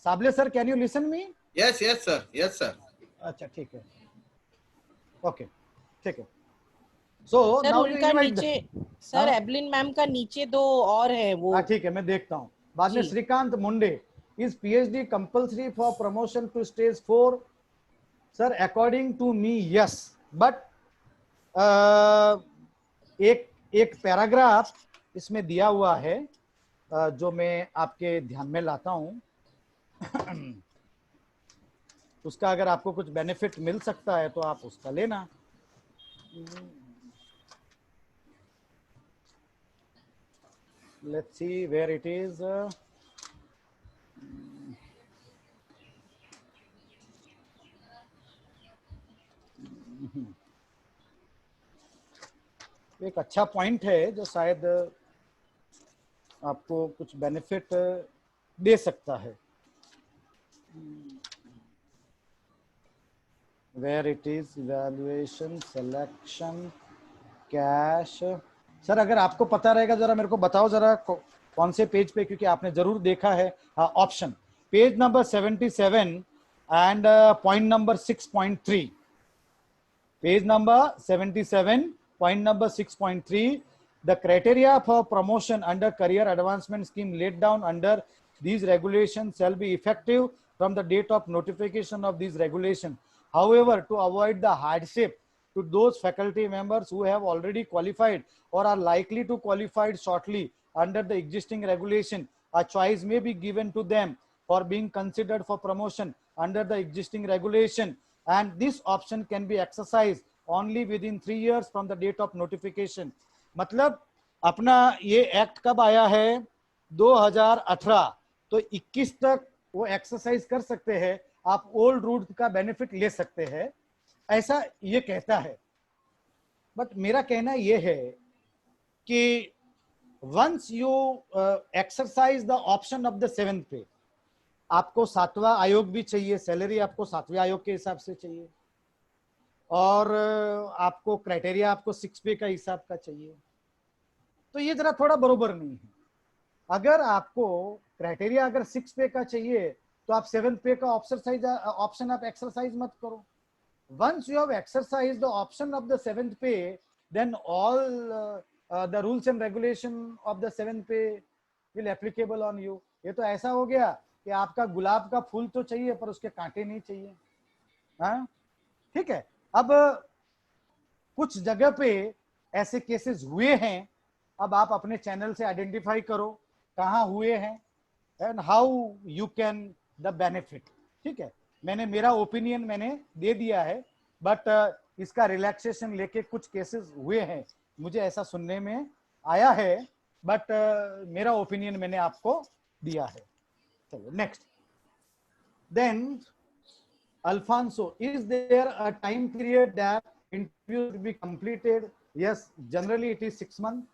Sable sir, can you listen me? Yes, yes sir, yes sir. अच्छा ठीक है, ओके ठीक है। सो सर नाउ उनका नीचे, सर एबलिन मैम का नीचे दो और है वो। हाँ ठीक है, मैं देखता हूँ बाद में। जी। Shrikant Munde, is PhD compulsory for promotion to stage 4? Sir according to me yes, but एक पैराग्राफ इसमें दिया हुआ है जो मैं आपके ध्यान में लाता हूं। उसका अगर आपको कुछ बेनिफिट मिल सकता है तो आप उसका लेना। let's see where it is. एक अच्छा पॉइंट है जो शायद आपको कुछ बेनिफिट दे सकता है. Where it is, evaluation, selection, cash. Sir अगर आपको पता रहेगा जरा मेरे को बताओ जरा कौन से पेज पे, क्योंकि आपने जरूर देखा है. Option page number 77 and point number 6.3. Page number 77 point number 6.3. The criteria for promotion under career advancement scheme laid down under these regulations shall be effective from the date of notification of these regulations. However, to avoid the hardship to those faculty members who have already qualified or are likely to qualify shortly under the existing regulation, a choice may be given to them for being considered for promotion under the existing regulation, and this option can be exercised only within 3 years from the date of notification. मतलब अपना ये act कब आया है? 2018. तो 21 तक वो exercise कर सकते हैं, आप ओल्ड रूट का बेनिफिट ले सकते हैं, ऐसा ये कहता है. बट मेरा कहना ये है कि once you exercise the option of the 7th pay, आपको 7वां आयोग भी चाहिए, सैलरी आपको 7वें आयोग के हिसाब से चाहिए, और आपको क्राइटेरिया आपको 6 पे का हिसाब का चाहिए. तो ये जरा थोड़ा बरोबर नहीं है. अगर आपको क्राइटेरिया अगर 6 पे का चाहिए तो आप 7th पे का ऑप्शन आप एक्सरसाइज मत करो. Once you have exercise the option of the 7th pay, then all the rules and regulation of the 7th pay will applicable on you. ये तो ऐसा हो गया कि आपका गुलाब का फूल तो चाहिए पर उसके कांटे नहीं चाहिए. हाँ ठीक है. अब कुछ जगह पे ऐसे केसेस हुए हैं, अब आप अपने चैनल से आइडेंटिफाई करो कहाँ हुए हैं and how you can the benefit. ठीक है, मैंने मेरा ओपिनियन मैंने दे दिया है, बट इसका रिलैक्सेशन लेके कुछ केसेस हुए हैं, मुझे ऐसा सुनने में आया है, बट मेरा ओपिनियन मैंने आपको दिया है. चलो next. Then Alfonso, is there a time period that interview to be completed? Yes, generally it is 6 months.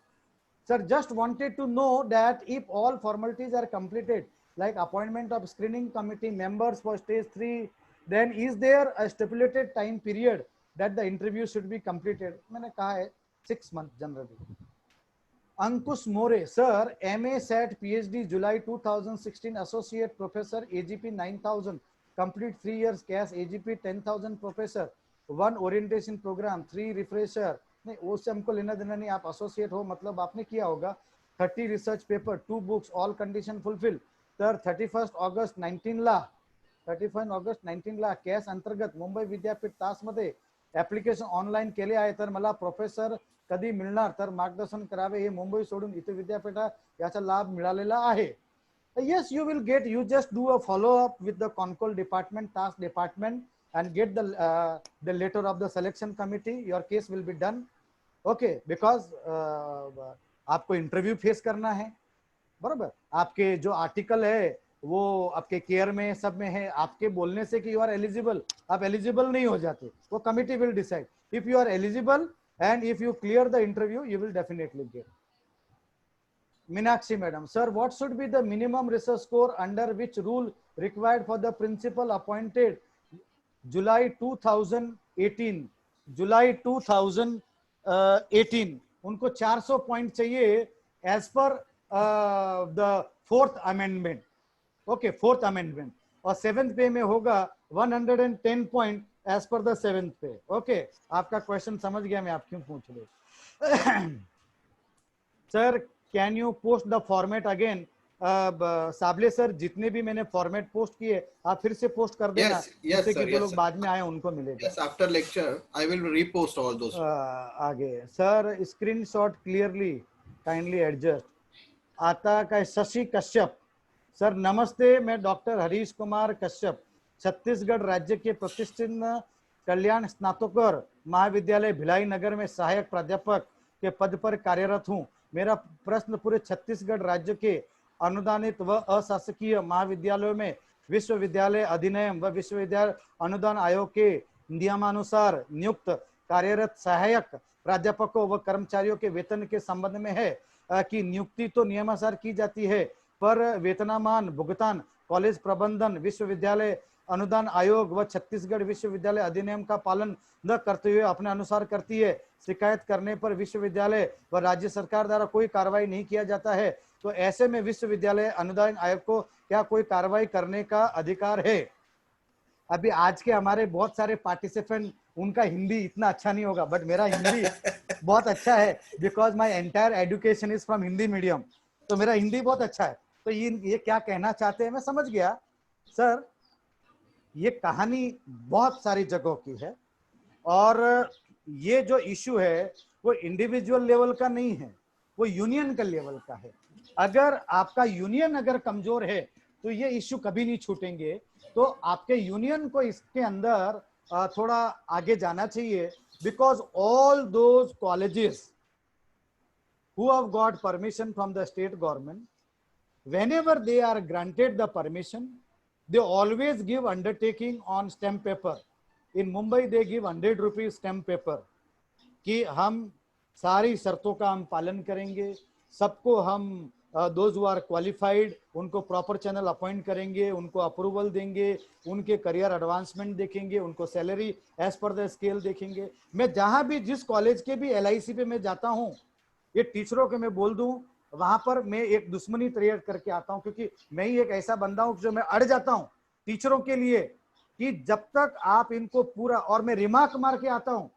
Sir, just wanted to know that if all formalities are completed, like appointment of screening committee members for stage 3, then is there a stipulated time period that the interview should be completed? मैंने कहा है 6 months generally. Ankush More, sir, MA SAT PhD July 2016, Associate Professor, AGP 9000. Complete 3 years cash, AGP 10,000 professor, 1 orientation programme, 3 refresher. नहीं, वो से हमको लेना देना नहीं. आप एसोसिएट हो मतलब आपने किया होगा. 30 research paper, 2 books, all condition fulfil. तर 31 ऑगस्ट 19 ला कॅश अंतर्गत मुंबई विद्यापीठ तासमध्ये ऍप्लिकेशन ऑनलाईन केले आहे. तर मला प्रोफेसर कधी मिळणार, तर मार्गदर्शन करावे. हे मुंबई सोडून इथे विद्यापीठा याचा लाभ मिळालेला आहे. Yes, you will get. You just do a follow up with the Concol department, task department, and get the letter of the selection committee. Your case will be done. Okay, because आपको interview face करना है, बराबर. आपके जो article है वो आपके care में सब में है. आपके बोलने से कि यू आर एलिजिबल, आप एलिजिबल नहीं हो जाते. वो committee will decide. If you are eligible and if you clear the interview, you will definitely get. Meenakshi madam, sir, what should be the minimum research score under which rule required for the principal appointed July 2018? July 2018 उनको 400 point चाहिए as per the 4th amendment. Okay, 4th amendment. और 7th पे में होगा 110 point as per the 7th पे. Okay, आपका question समझ गया मैं आप क्यों पूछ रहे. Sir can you post the format again? Sable sir, जितने भी मैंने फॉर्मेट पोस्ट किए आप फिर से पोस्ट कर देना, जिससे कि जो लोग बाद में आए उनको मिलेगा. Yes, after lecture I will repost all those. आगे sir screenshot clearly kindly adjust. आता का शशि कश्यप, सर नमस्ते, मैं डॉक्टर हरीश कुमार कश्यप छत्तीसगढ़ राज्य के प्रतिष्ठित कल्याण स्नातकोत्तर महाविद्यालय भिलाई नगर में सहायक प्राध्यापक के पद पर कार्यरत हूं. मेरा प्रश्न पूरे छत्तीसगढ़ राज्य के अनुदानित व अशासकीय महाविद्यालयों में विश्वविद्यालय अधिनियम व विश्वविद्यालय अनुदान आयोग के नियमानुसार नियुक्त कार्यरत सहायक प्राध्यापकों व कर्मचारियों के वेतन के संबंध में है कि नियुक्ति तो नियमानुसार की जाती है, पर वेतनमान भुगतान कॉलेज प्रबंधन विश्वविद्यालय अनुदान आयोग व छत्तीसगढ़ विश्वविद्यालय अधिनियम का पालन न करते हुए अपने अनुसार करती है। शिकायत करने पर विश्वविद्यालय व राज्य सरकार द्वारा कोई कार्रवाई नहीं किया जाता है, तो ऐसे में विश्वविद्यालय अनुदान आयोग को क्या कोई कार्रवाई करने का अधिकार है? अभी आज के हमारे बहुत सारे पार्टिसिपेंट, उनका हिंदी इतना अच्छा नहीं होगा, बट मेरा हिंदी बहुत अच्छा है, because my entire education is from Hindi medium, तो मेरा हिंदी बहुत अच्छा है। तो ये क्या कहना चाहते हैं मैं समझ गया। सर, ये कहानी बहुत सारी जगहों की है और ये जो इशू है वो इंडिविजुअल लेवल का नहीं है, वो यूनियन का लेवल का है। अगर आपका यूनियन अगर कमजोर है तो ये इशू कभी नहीं छूटेंगे। तो आपके यूनियन को इसके अंदर थोड़ा आगे जाना चाहिए, because all those colleges who have got permission from the state government, whenever they are granted the permission, they always give undertaking on stamp paper. In Mumbai they give 100 rupees stamp paper कि हम सारी शर्तों का हम पालन करेंगे, सबको हम those who are qualified उनको प्रॉपर चैनल अपॉइंट करेंगे, उनको अप्रूवल देंगे, उनके करियर एडवांसमेंट देखेंगे, उनको salary as per the scale देखेंगे। मैं जहां भी जिस कॉलेज के भी LIC पे मैं जाता हूं, ये टीचरों के मैं बोल दूं, वहां पर मैं एक दुश्मनी तैयार करके आता हूं, क्योंकि मैं ही एक ऐसा बंदा हूं जो मैं अड़ जाता हूं टीचरों के लिए कि जब तक आप इनको पूरा, और मैं रिमार्क मार के आता हूं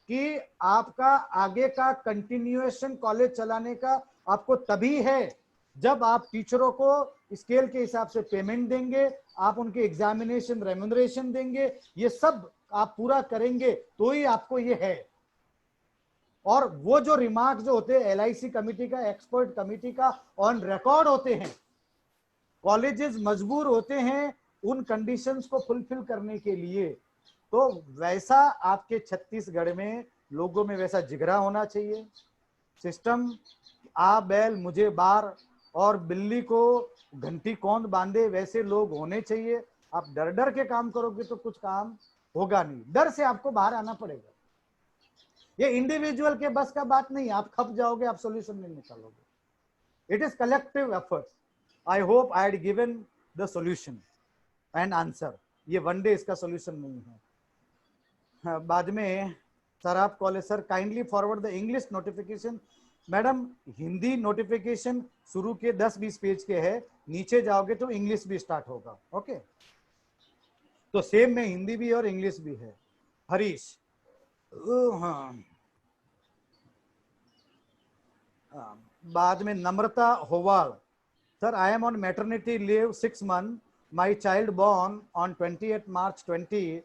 कि आपका आगे का कंटिन्यूएशन कॉलेज चलाने का आपको तभी है जब आप टीचरों को स्केल के हिसाब से पेमेंट देंगे, आप उनके एग्जामिनेशन रेम्यूनरेशन देंगे, ये सब आप पूरा करेंगे तो ही आपको ये है। और वो जो रिमार्क जो होते हैं LIC कमेटी का, एक्सपर्ट कमेटी का ऑन रिकॉर्ड होते हैं, कॉलेजेस मजबूर होते हैं उन कंडीशंस को फुलफिल करने के लिए। तो वैसा आपके छत्तीसगढ़ में लोगों में वैसा जिगरा होना चाहिए। सिस्टम आ बैल मुझे बार और बिल्ली को घंटी कौन बांधे, वैसे लोग होने चाहिए। आप डर डर के काम करोगे तो कुछ काम होगा नहीं, डर से आपको बाहर आना पड़ेगा। ये इंडिविजुअल के बस का बात नहीं, आप खप जाओगे, आप सॉल्यूशन नहीं निकालोगे। It is collective efforts. I hope I had given the solution and answer. ये वन डे इसका सॉल्यूशन नहीं है। बाद में सर आप college sir kindly forward the English notification. Madam, Hindi notification शुरू के 10-20 पेज के है, नीचे जाओगे तो इंग्लिश भी स्टार्ट होगा। ओके, तो सेम में हिंदी भी और इंग्लिश भी है। हरीश, हाँ, बाद में Namrata Howal, sir I am on maternity leave 6 months, my child born on 28 March 20,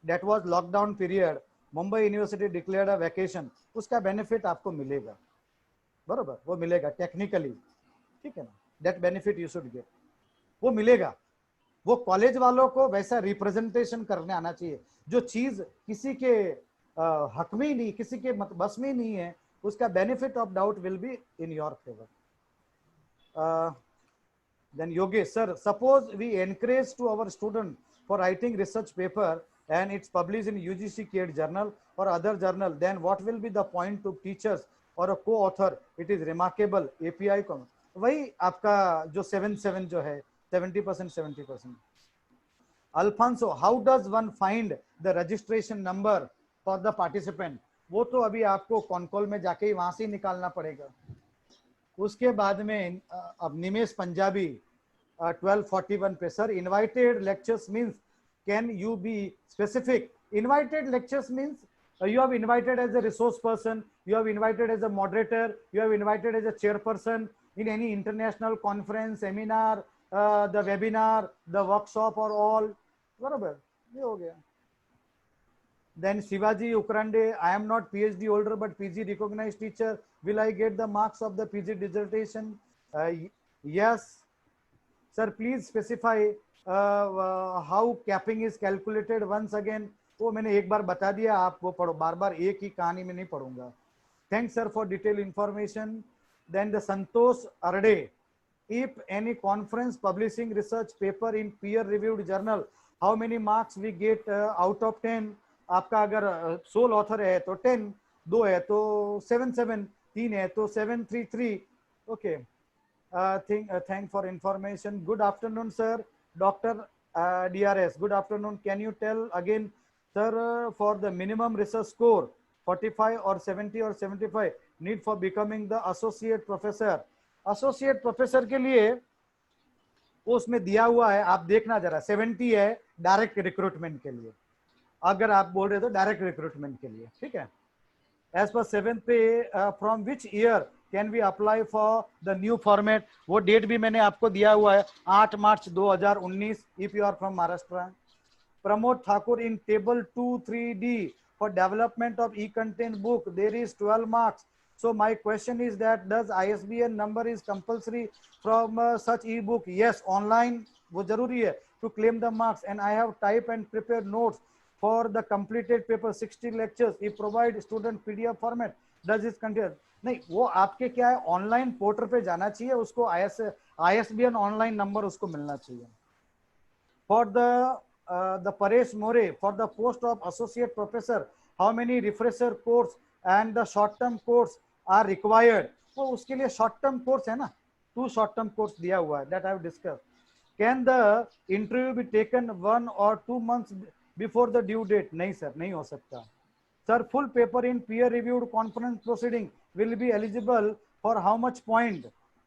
that was lockdown period, Mumbai university declared a vacation. उसका बेनिफिट आपको मिलेगा, बरोबर, वो मिलेगा टेक्निकली, ठीक है ना, that benefit you should get, वो मिलेगा। वो कॉलेज वालों को वैसा रिप्रेजेंटेशन करने आना चाहिए। जो चीज किसी के हक में ही नहीं, किसी के बस में ही नहीं है, उसका benefit of doubt will be in your favour. then Yogesh sir, suppose we encourage to our student for writing research paper and it's published in UGC CAD journal or other journal, then what will be the point to teachers or a co-author? It is remarkable API को वही आपका जो 7 जो है 70%. Alfonso, how does one find the registration number for the participant? वो तो अभी आपको कॉनकॉल में जाके ही वहां से निकालना पड़ेगा। उसके बाद में अब निमेश पंजाबी 1241 पे, sir invited lectures means can you be specific? Invited lectures means you have invited as a resource person, you have invited as a moderator, you have invited as a chairperson in any international conference, seminar, the webinar, the workshop or all, बराबर, ये हो गया। Then Shivaji Ukrandे, I am not PhD holder but PG recognized teacher. Will I get the marks of the PG dissertation? Yes. Sir, please specify how capping is calculated once again. वो मैंने एक बार बता दिया, आप वो पढ़ो, बार बार एक ही कहानी में नहीं पढ़ूंगा। Thanks sir for detailed information. then the Santosh Arde. If any conference publishing research paper in peer reviewed journal, how many marks we get out of 10? आपका अगर sole author है तो 10, 2 है तो 7, 3 है तो 7, 3, 3. Okay. Thank for information. Good afternoon, sir. Dr. DRS. Good afternoon. Can you tell again, sir, for the minimum research score, 45 or 70 or 75, need for becoming the associate professor? Associate professor के लिए वो उसमें दिया हुआ है, आप देखना जरा, 70 है डायरेक्ट रिक्रूटमेंट के लिए, अगर आप बोल रहे हो तो डायरेक्ट रिक्रूटमेंट के लिए, ठीक है. As per 7th पे from which year can we apply for the new format? वो डेट भी मैंने आपको दिया हुआ है, 8 मार्च 2019, if you are from Maharashtra. Pramod Thakur, in table 2-3D for development of e-content book, there is 12 marks. So my question is that does ISBN number is compulsory from such e-book? Yes, online वो जरूरी है to claim the marks, and I have type and prepare notes for the completed paper, 60 lectures. If provide student PDF format, does it contain? नहीं, वो आपके क्या है, online portal पे जाना चाहिए, उसको ISBN ऑनलाइन नंबर उसको मिलना चाहिए. For the Paresh More, for the post of associate professor, how many refresher course and the short term course are required? तो उसके लिए short term course है ना, 2 short term course दिया हुआ है, that I have discussed. Can the interview be taken 1 or 2 months before the due date? नहीं sir, नहीं हो सकता. Sir, full paper in peer reviewed conference proceeding will be eligible for how much point?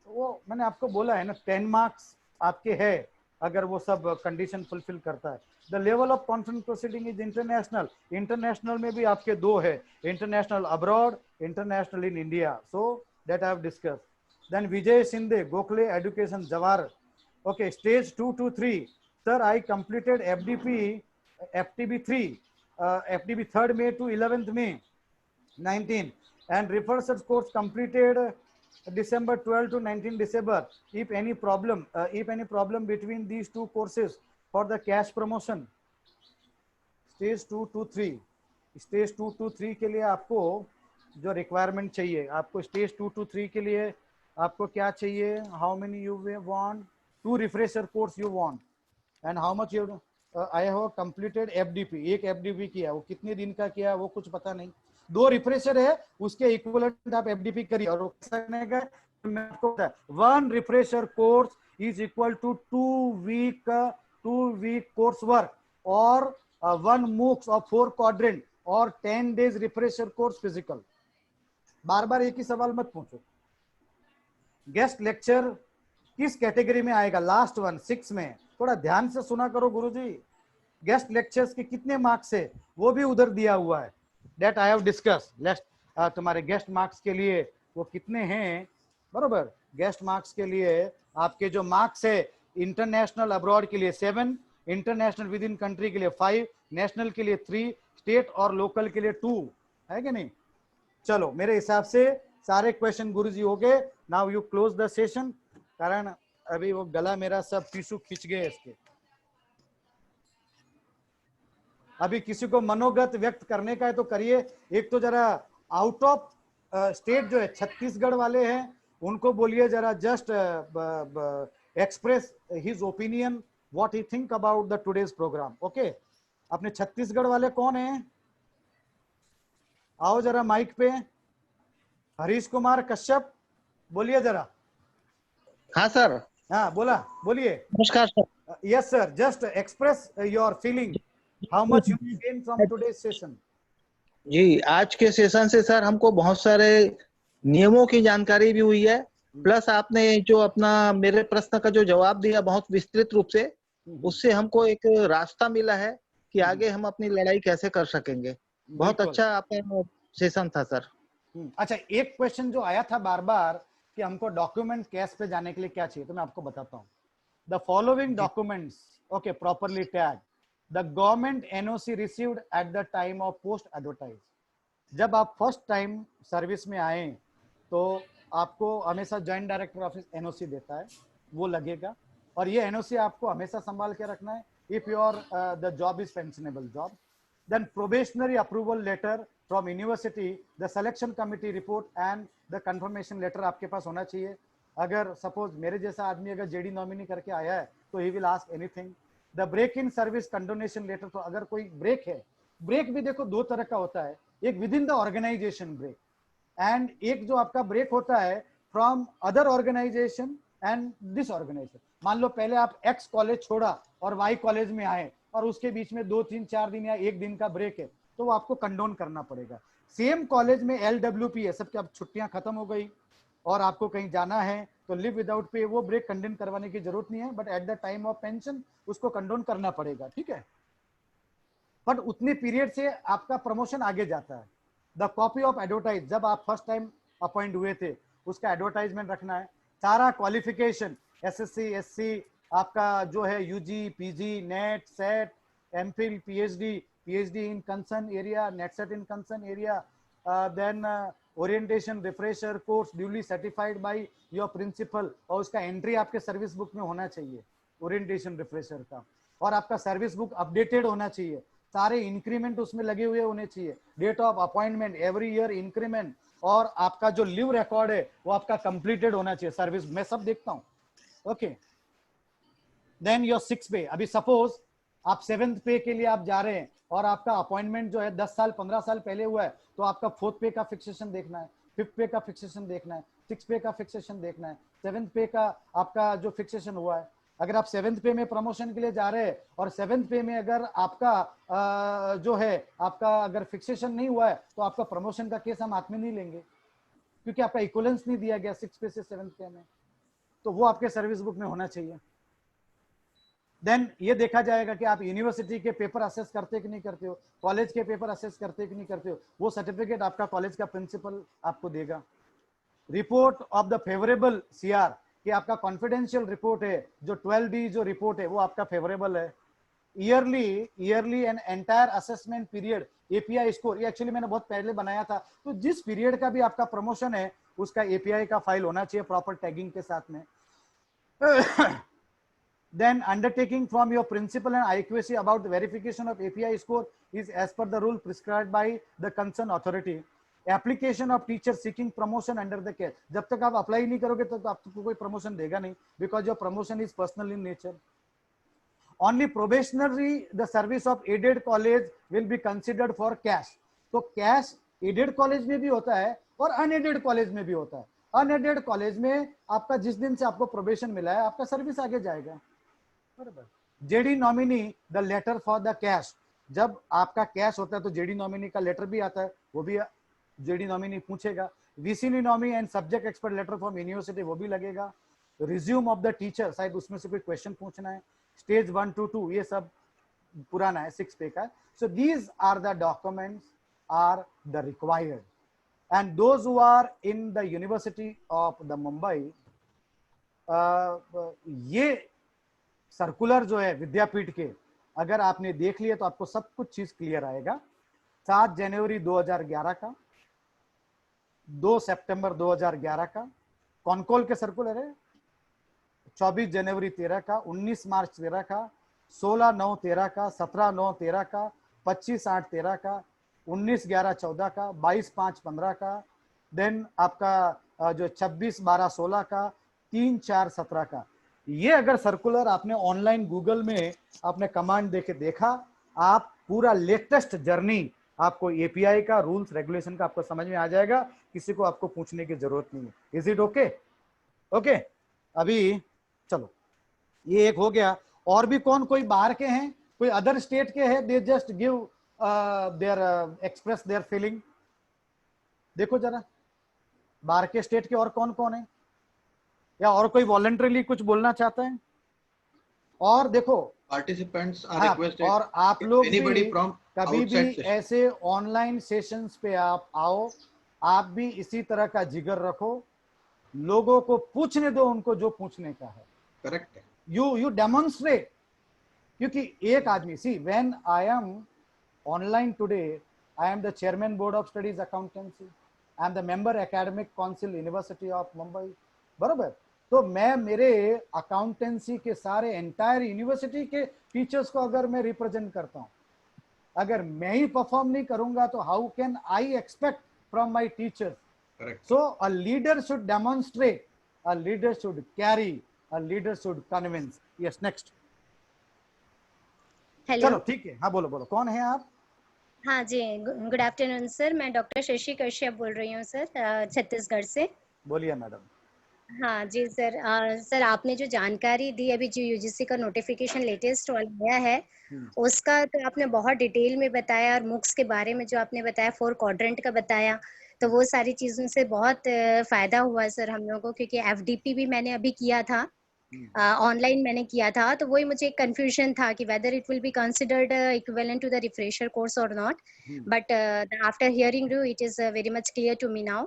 वो मैंने आपको बोला है ना, 10 marks आपके है अगर वो सब कंडीशन फुलफिल करता है. The level of conference proceeding is international. International में भी आपके 2 है, international abroad, international in India. So that I have discussed. Then Vijay Shinde, Gokhale Education, Jawar. Okay, stage 2 to 3. Sir, I completed FTB 3, FTB 3rd May to 11th May 19, and research course completed December 12 to 19 December. If any problem between these 2 courses for the cash promotion, stage 2 to 3, stage 2 to 3 के लिए आपको जो requirement चाहिए, आपको stage 2 to 3 के लिए आपको क्या चाहिए, how many you want, 2 refresher course you want, and how much you I have completed FDP, एक FDP किया, वो कितने दिन का किया वो कुछ पता नहीं, 2 रिफ्रेशर है, उसके इक्विवेलेंट आप FDP करिए, और करने का मैं आपको बताया, 1 refresher course is equal to 2 week course work और 1 MOOCs और 4 quadrant और 10 days रिफ्रेशर कोर्स फिजिकल. बार बार एक ही सवाल मत पूछो. गेस्ट लेक्चर किस कैटेगरी में आएगा, लास्ट वन 6 में, थोड़ा ध्यान से सुना करो गुरुजी. गेस्ट लेक्चर्स के कितने मार्क्स है वो भी उधर दिया हुआ है, दैट आई हैव डिस्कस. तुम्हारे गेस्ट मार्क्स के लिए वो कितने हैं, बरोबर. गेस्ट मार्क्स के लिए आपके जो मार्क्स है, इंटरनेशनल अब्रॉड के लिए 7, इंटरनेशनल विद इन कंट्री के लिए 5, नेशनल के लिए 3, स्टेट और लोकल के लिए 2 है कि नहीं. चलो, मेरे हिसाब से सारे क्वेश्चन गुरुजी हो गए. Now you close the session, कारण अभी वो गला मेरा सब टिश्यू खींच गए इसके. अभी किसी को मनोगत व्यक्त करने का है तो करिए. एक तो जरा आउट ऑफ स्टेट जो है छत्तीसगढ़ वाले हैं, उनको बोलिए जरा just express his opinion, what he think about the today's programme. Okay, अपने छत्तीसगढ़ वाले कौन हैं, आओ जरा माइक पे. हरीश कुमार कश्यप, बोलिए जरा. हाँ सर. हाँ बोलिए. नमस्कार sir. Yes sir, just express your feeling, how much you gain from today's session. जी, आज के सेशन से सर हमको बहुत सारे नियमों की जानकारी भी हुई है, प्लस आपने जो अपना मेरे प्रश्न का जो जवाब दिया बहुत विस्तृत रूप से, उससे हमको एक रास्ता मिला है कि आगे हम अपनी लड़ाई कैसे कर सकेंगे. बहुत अच्छा आपका सेशन था सर. अच्छा, एक क्वेश्चन जो आया था बार बार कि हमको डॉक्यूमेंट कैश पे जाने के लिए क्या चाहिए, तो मैं आपको बताता हूँ. The following documents, okay, properly tag. The government NOC received at the time of post advertise. जब आप फर्स्ट टाइम सर्विस में आए तो आपको हमेशा जॉइंट डायरेक्टर ऑफिस NOC देता है, वो लगेगा, और ये NOC आपको हमेशा संभाल के रखना है. If your the job is pensionable job. then probationary approval letter from university, the selection committee report and the confirmation letter आपके पास होना चाहिए. अगर सपोज मेरे जैसा आदमी अगर जेडी नॉमिनी करके आया है तो he will ask anything. The break in service condonation letter, तो अगर कोई ब्रेक है, ब्रेक भी देखो दो तरह का होता है, एक within the organisation break and एक जो आपका ब्रेक होता है from other organisation and this organisation. मान लो पहले आप एक्स कॉलेज छोड़ा और वाई कॉलेज में आए और उसके बीच में 2-3-4 दिन या एक दिन का ब्रेक है तो वो आपको कंडोन करना पड़ेगा. सेम कॉलेज में LWP है, सबके अब छुट्टियां खत्म हो गई और आपको कहीं जाना है तो लिव विदाउट पे, वो ब्रेक कंडोन करवाने की जरूरत नहीं है, but at the time of pension उसको कंडोन करना पड़ेगा. ठीक है, बट उतने पीरियड से आपका प्रमोशन आगे जाता है. द कॉपी ऑफ एडवर्टाइज, जब आप फर्स्ट टाइम अपॉइंट हुए थे उसका एडवर्टाइजमेंट रखना है. सारा क्वालिफिकेशन SSC SC आपका जो है UG PG net set MPhil PhD in concern area, net set in concern area, then orientation refresher course duly certified by your principal, और उसका एंट्री आपके सर्विस बुक में होना चाहिए ओरिएंटेशन रिफ्रेशर का, और आपका सर्विस बुक अपडेटेड होना चाहिए, सारे इंक्रीमेंट उसमें लगे हुए होने चाहिए, date of appointment, every year increment, और आपका जो लीव रिकॉर्ड है वो आपका कंप्लीटेड होना चाहिए सर्विस. मैं सब देखता हूँ. ओके, देन योर 6 पे. अभी सपोज आप 7th पे के लिए आप जा रहे हैं और आपका अपॉइंटमेंट जो है 10 साल 15 साल पहले हुआ है, तो आपका 4th पे का फिक्सेशन देखना है, 5th पे का फिक्सेशन देखना है, 6th पे का फिक्सेशन देखना है, 7th पे का आपका जो फिक्सेशन हुआ है. अगर आप 7th पे में प्रमोशन के लिए जा रहे हैं और 7th पे में अगर आपका जो है आपका अगर फिक्सेशन नहीं हुआ है तो आपका प्रमोशन का केस हम हाथ में नहीं लेंगे, क्योंकि आपका इक्वलेंस नहीं दिया गया 6th पे से 7th पे में, तो वो आपके सर्विस बुक में होना चाहिए. देन ये देखा जाएगा कि आप यूनिवर्सिटी के पेपर असेस करते कि नहीं करते हो, कॉलेज के पेपर असेस करते कि नहीं करते हो, वो सर्टिफिकेट आपका कॉलेज का प्रिंसिपल आपको देगा. Report of the favourable CR, कि आपका कॉन्फिडेंशियल रिपोर्ट है, जो 12D जो रिपोर्ट है वो आपका फेवरेबल है. Yearly and entire assessment period API score, ये एक्चुअली मैंने बहुत पहले बनाया था, तो जिस पीरियड का भी आपका प्रमोशन है उसका API का फाइल होना चाहिए प्रॉपर टैगिंग के साथ में. Then undertaking from your principal and accuracy about the verification of API score is as per the rule prescribed by the concerned authority. Application of teacher seeking promotion under the care, जब तक आप apply नहीं करोगे तब तो आपको कोई promotion देगा नहीं, because your promotion is personal in nature. Only probationary the service of aided college will be considered for cash. तो cash aided college में भी होता है और unaided college में भी होता है. unaided college में आपका जिस दिन से आपको प्रोबेशन मिला है आपका सर्विस आगे जाएगा. JD nominee the letter for the cash, जब आपका कैश होता है तो जेडी नॉमिनी का लेटर भी आता है, वो भी जेडी नॉमिनी पूछेगा. VC nominee and subject expert letter from university वो भी लगेगा. रिज्यूम ऑफ द टीचर, शायद उसमें से कोई क्वेश्चन पूछना है. स्टेज 1 to 2 ये सब पुराना है 6 पे का. So these are the documents are the required, and those who are in the university of the Mumbai, ये सर्कुलर जो है विद्यापीठ के अगर आपने देख लिया तो आपको सब कुछ चीज क्लियर आएगा. 7 जनवरी 2011 का, 2 सितंबर 2011 का कॉनकॉल के सर्कुलर है, 24 जनवरी 13 का, 19 मार्च 13 का, 16/9/13 का, 17/9/13 का, 25/8/13 का, 19/11/14 का, 22/5/15 का, देन आपका जो 26/12/16 का, 3/4/17 का. ये अगर सर्कुलर आपने ऑनलाइन गूगल में आपने कमांड देके देखा, आप पूरा लेटेस्ट जर्नी आपको API का रूल्स रेगुलेशन का आपको समझ में आ जाएगा, किसी को आपको पूछने की जरूरत नहीं है. Is it okay? ओके, अभी चलो ये एक हो गया. और भी कौन कोई बाहर के हैं, कोई अदर स्टेट के हैं, they just give their express their feeling. देखो जरा बाहर के स्टेट के और कौन कौन है, या और कोई वॉलंटरीली कुछ बोलना चाहता है. और देखो पार्टिसिपेंट्स आर हाँ, रिक्वेस्टेड, और आप लोग anybody भी from कभी outside भी session. ऐसे ऑनलाइन सेशंस पे आप आओ, आप भी इसी तरह का जिगर रखो, लोगों को पूछने दो उनको जो पूछने का है. करेक्ट है. यू डेमोन्स्ट्रेट, क्योंकि एक आदमी, see when I am online today, I am the chairman board of studies accountancy, I am the member academic council university of Mumbai, बराबर. तो मैं मेरे अकाउंटेंसी के सारे एंटायर यूनिवर्सिटी के टीचर्स को अगर मैं रिप्रेजेंट करता हूँ, अगर मैं ही परफॉर्म नहीं करूंगा तो how can I expect from my teacher? Correct. So a leader should demonstrate, a leader should carry, a leader should convince. Yes, next. Hello. चलो ठीक है, हाँ बोलो बोलो, कौन है आप? हाँ जी, गुड आफ्टरनून सर, मैं डॉक्टर शशि कश्यप बोल रही हूँ सर, छत्तीसगढ़ से। बोलिए मैडम। हाँ जी सर, सर आपने जो जानकारी दी अभी, जो यूजीसी का नोटिफिकेशन लेटेस्ट वाला आया है उसका तो आपने बहुत डिटेल में बताया, और मुक्स के बारे में जो आपने बताया 4 क्वाड्रेंट का बताया, तो वो सारी चीज़ों से बहुत फ़ायदा हुआ सर हम लोगों को, क्योंकि एफडीपी भी मैंने अभी किया था, ऑनलाइन मैंने किया था, तो वही मुझे एक कंफ्यूजन था कि whether it will be considered equivalent to the refresher course और not, but after hearing you it is very much clear to me now,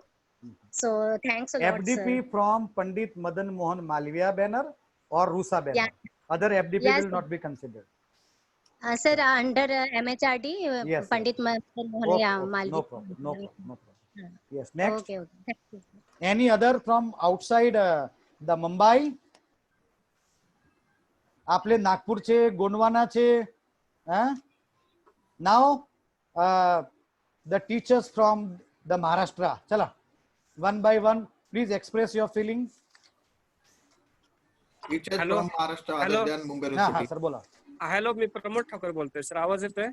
so thanks a lot FDP sir. from Pandit Madan Mohan Malviya banner or Rusa banner? Yeah. Other FDP Yes, will not be considered. sir under MHRD Yes, Pandit Madan Mohan Okay, yeah, okay, Malviya. no problem, no problem, no problem. Yes, next. Okay, okay. Thank you, sir. Any other from outside the Mumbai? आपले नागपूरचे, गोंडवानाचे, now the teachers from the Maharashtra. चला, one by one, please express your feelings. Teachers Hello. from Maharashtra Hello. other than Mumbai हाँ हाँ University. Sir बोला. Hello, मी प्रमोद ठाकूर बोलतोय sir. आवाज येतोय?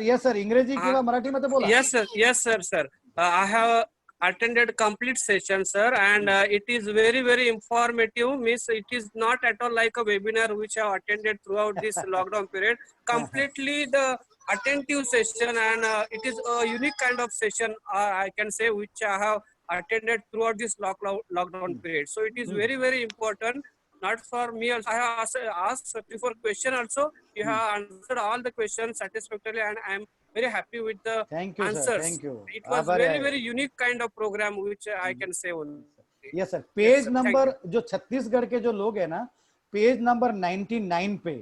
Yes sir, इंग्रजी किंवा मराठीमध्ये बोला. Yes sir. I have attended complete session sir, and it is very informative. Means it is not at all like a webinar which I have attended throughout this lockdown period. Completely the attentive session, and it is a unique kind of session I can say which I have attended throughout this lockdown period. So it is very important. Not for me also. I have asked 34 questions also. You have answered all the questions satisfactorily, and I am very happy with the Thank you answers. sir, thank you. It was आभारी आहे. very unique kind of program which I can say only. Yes sir, page sir, number जो छत्तीसगढ़ के जो लोग हैं ना, page number 99 पे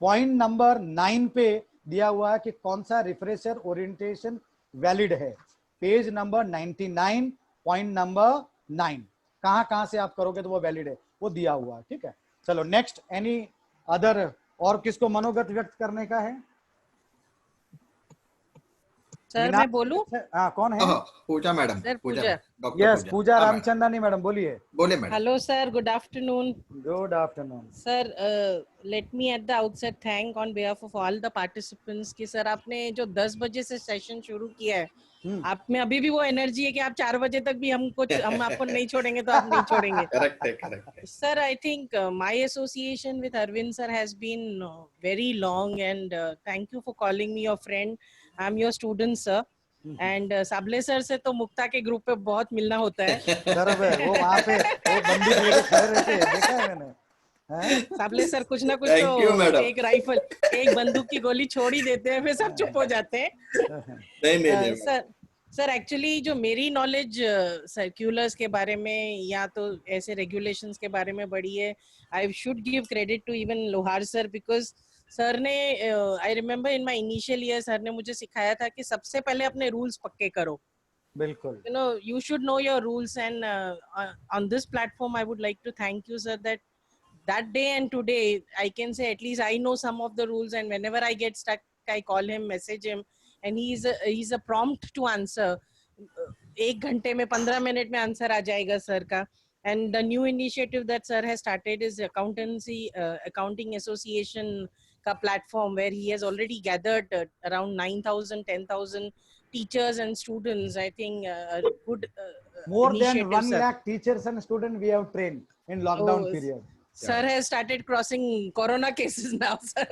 point number 9 पे दिया हुआ है कि कौन सा रिफ्रेशर ओरिएंटेशन वैलिड है. पेज नंबर 99 पॉइंट नंबर 9 कहाँ से आप करोगे तो वो वैलिड है, वो दिया हुआ है. ठीक है, चलो नेक्स्ट. एनी अदर, और किसको मनोगत व्यक्त करने का है? सर मैं बोलूं? हाँ, कौन है? पूजा मैडम. सर पूजा. डॉक्टर यस, पूजा रामचंदानी मैडम, बोलिए. बोले madam. Hello sir, good afternoon. Good afternoon sir, let me at the outset thank on behalf of all the participants कि सर आपने जो 10 बजे से सेशन शुरू किया है, आप में अभी भी वो एनर्जी है कि आप 4 बजे तक भी हम आपको नहीं छोड़ेंगे तो आप नहीं छोड़ेंगे. Correct. Sir, I think my association with Arvind sir has been very long, and thank you for calling me your friend. I'm your student sir. And Sable sir से तो मुक्ता के ग्रुप पे बहुत मिलना होता है. बराबर, वो वहाँ पे वो बंदूक लेके खड़े रहते हैं, देखा है मैंने. साबले सर कुछ ना कुछ तो एक राइफल, एक बंदूक की गोली छोड़ ही देते हैं, फिर सब चुप हो जाते हैं. नहीं. सर एक्चुअली जो मेरी नॉलेज सर्क्यूलर्स के बारे में या तो ऐसे रेगुलेशंस के बारे में बड़ी है, I should give credit to even Lohar sir, because sir ने, I remember in my initial year, sir ने मुझे सिखाया था कि सबसे पहले अपने रूल्स पक्के करो. बिल्कुल. You know, you should know your rules, and on this platform I would like to thank you sir, that day and today I can say at least I know some of the rules, and whenever I get stuck I call him, message him, and he's a prompt to answer. 1 घंटे में 15 minute में answer आ जाएगा sir का. And the new initiative that sir has started is accounting association ka platform, where he has already gathered around 9,000 10,000 teachers and students. I think a good more than initiative, 1 sir. lakh teachers and students we have trained in lockdown period. Sir has started crossing corona cases now, sir.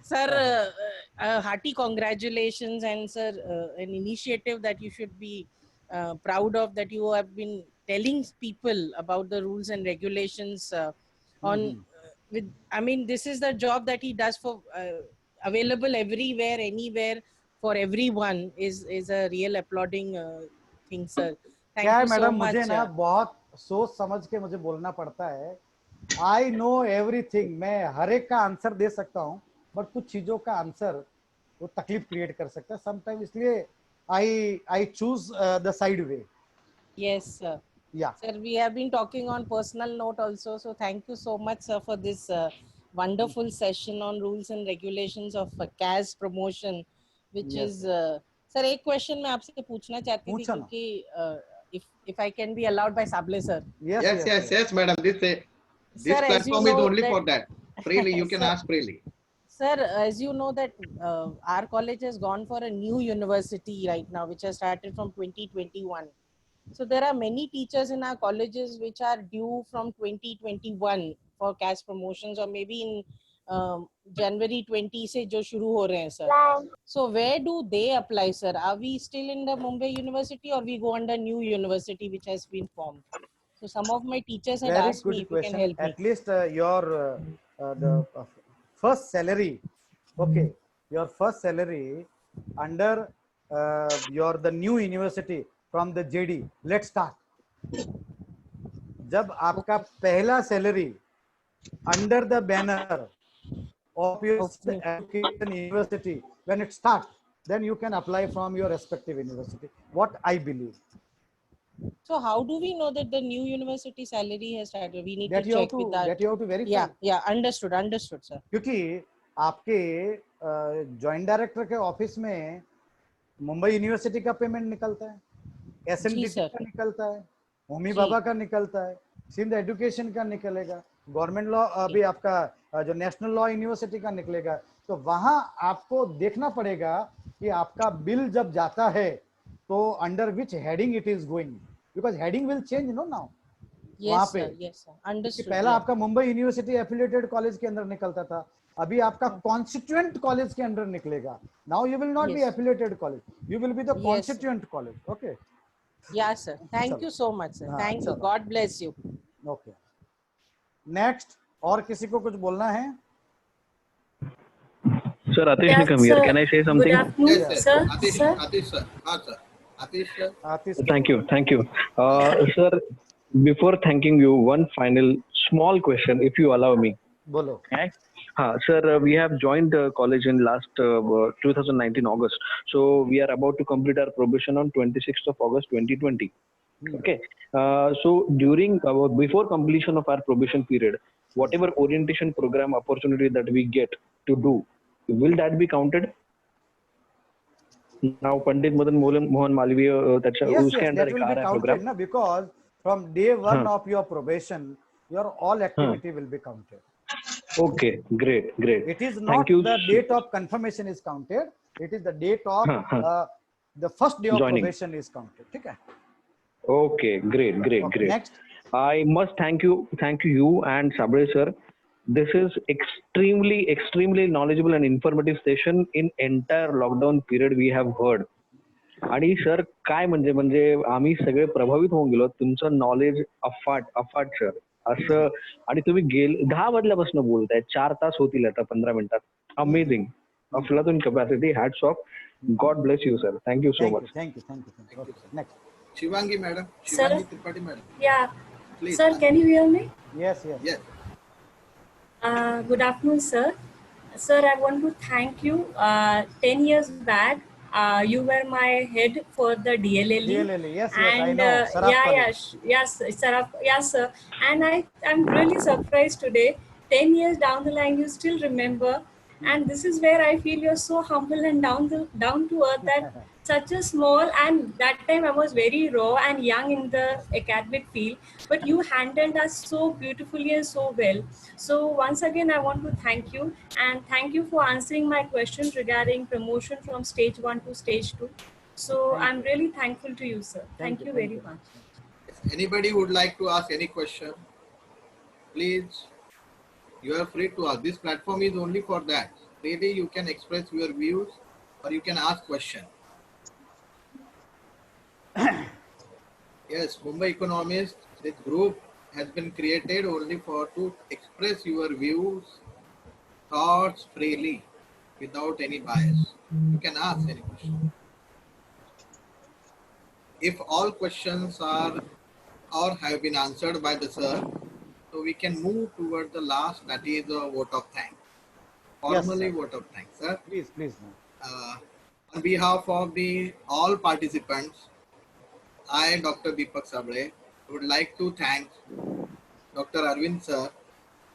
Sir, hearty congratulations, and sir, an initiative that you should be proud of, that you have been telling people about the rules and regulations I mean, this is the job that he does for available everywhere, anywhere, for everyone, is a real applauding thing, sir. Thank you so madam, much. मुझे ना बहुत सोच समझ के मुझे बोलना पड़ता है. आई नो एवरीथिंग, मैं हर एक का आंसर दे सकता हूँ, बट कुछ चीजों का आंसर वो तकलीफ क्रिएट कर सकता है समटाइम, इसलिए I choose the side way. Yes sir. Yeah sir, we have been talking on personal note also, so thank you so much sir for this wonderful session on rules and regulations of CAS promotion, which Yes, is sir, एक question मैं आपसे पूछना चाहती थी पूछो ना। क्योंकि if I can be allowed by Sable sir. Yes, Yes, yes, yes, madam. This Sir, as you platform is know only that for that. Freely, you can Sir, ask freely. Sir, as you know that our college has gone for a new university right now, which has started from 2021. So there are many teachers in our colleges which are due from 2021 for CAS promotions, or maybe in January 20 से जो शुरू हो रहे हैं sir. So where do they apply, sir? Are we still in the Mumbai University, or we go under new university which has been formed? So some of my teachers had very asked me good if you can question. help me. At least your the first salary, okay, your first salary under your the new university from the JD. Let's start. जब आपका पहला salary under the banner of your education university, when it starts, then you can apply from your respective university, what I believe. So how do we know that the new university salary has started? We need That to you have check with to, that. that you have to verify. Yeah, understood, sir. क्योंकि आपके joint director के office में Mumbai university का payment निकलता है, SNDT का निकलता है, होमी बाबा का निकलता है, सिंध एजुकेशन का निकलेगा, गवर्नमेंट लॉ अभी आपका जो नेशनल लॉ यूनिवर्सिटी का निकलेगा. तो वहां आपको देखना पड़ेगा कि आपका बिल जब जाता है तो under which heading it is going, because heading will change no now. वहां पे पहला आपका मुंबई यूनिवर्सिटी एफिलिएटेड कॉलेज के अंदर निकलता था, अभी आपका कॉन्स्टिट्यूएंट कॉलेज के अंदर निकलेगा. Now you will not B affiliated college, you will be the constituent college. Okay. Yeah, sir. Thank you so much, sir. Thank you. God bless you. Okay. Next, और किसी को कुछ बोलना है? Sir, Atish Nikam here. Can I say something? Yes, sir. Atish sir. Atish sir. Thank you. Sir, before thanking you, one final small question, if you allow me. बोलो. Sir, we have joined the college in last 2019 August. So we are about to complete our probation on 26th of August 2020. Okay. So before completion of our probation period, whatever orientation program opportunity that we get to do, will that be counted? Now Pandit Madan Mohan Malviya, that's yes, uske yes, under that will be counted program. na, because from day one of your probation, your all activity will be counted. Okay, great. It is not the date of confirmation is counted, it is the date of the first day of joining. probation is counted. ठीक है? Okay, great. Next. I must thank you and Sabre sir. This is extremely knowledgeable and informative session in entire lockdown period we have heard. आणि sir काय म्हणजे आम्ही सगळे प्रभावित होऊन गेलो. तुमचं नॉलेज अफाट सर. असं आणि तुम्ही 10 वाजल्यापासून बोलताय, 4 तास होतील आता 15 मिनिटात. अमेझिंग. अफलातून capacity. Hats off. God bless you sir. Thank you so much. Thank you. Next. Shivangi madam. Sir. Shivangi Tripathi madam. Yeah. Please. Sir, can you hear me? Yes. Good afternoon, sir. Sir, I want to thank you. 10 years back, you were my head for the DLLE. Yes, and, I know. Yes, sir. And I'm really surprised today. 10 years down the line, you still remember. And this is where I feel you're so humble and down to earth, that such a small, and that time I was very raw and young in the academic field, but you handled us so beautifully and so well. So once again, I want to thank you, and thank you for answering my questions regarding promotion from stage 1 to stage 2. So I'm really thankful to you, sir. Thank you very much. If anybody would like to ask any question, please, you are free to ask. This platform is only for that. Really, you can express your views or you can ask questions. Yes, Mumbai Economist, this group has been created only to express your views, thoughts freely, without any bias. You can ask any question. If all questions are or have been answered by the sir, so we can move toward the last, that is a vote of thanks. Formally, Yes, vote of thanks, sir. Please. On behalf of all participants, I, Dr. Deepak Sabre, would like to thank Dr. Arvind sir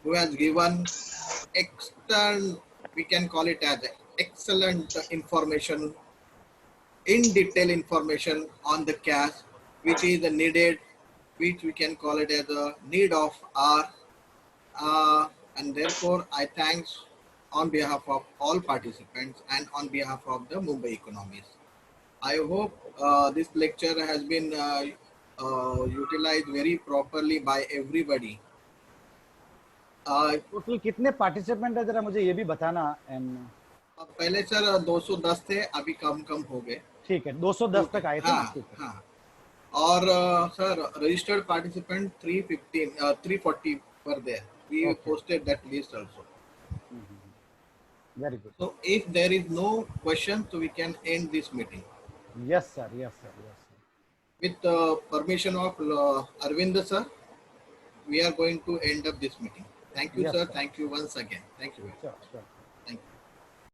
who has given external, we can call it as excellent information, in detail information on the cash, which is needed, which we can call it as a need of our, and therefore I thanks on behalf of all participants and on behalf of the Mumbai economies. I hope this lecture has been utilized very properly by everybody. Total कितने participant है जरा मुझे ये भी बताना। And पहले sir 210 थे, अभी कम हो गए। ठीक है, 210 तक आए थे। हाँ, हाँ। और sir registered participant 315, 340 were there. We posted that list also. Very good. So if there is no question, so we can end this meeting. Yes, sir. Yes, sir. Yes, sir. With permission of Arvind sir, we are going to end up this meeting. Thank you, Yes, sir. sir. Thank you once again. Thank you. Sure, sure.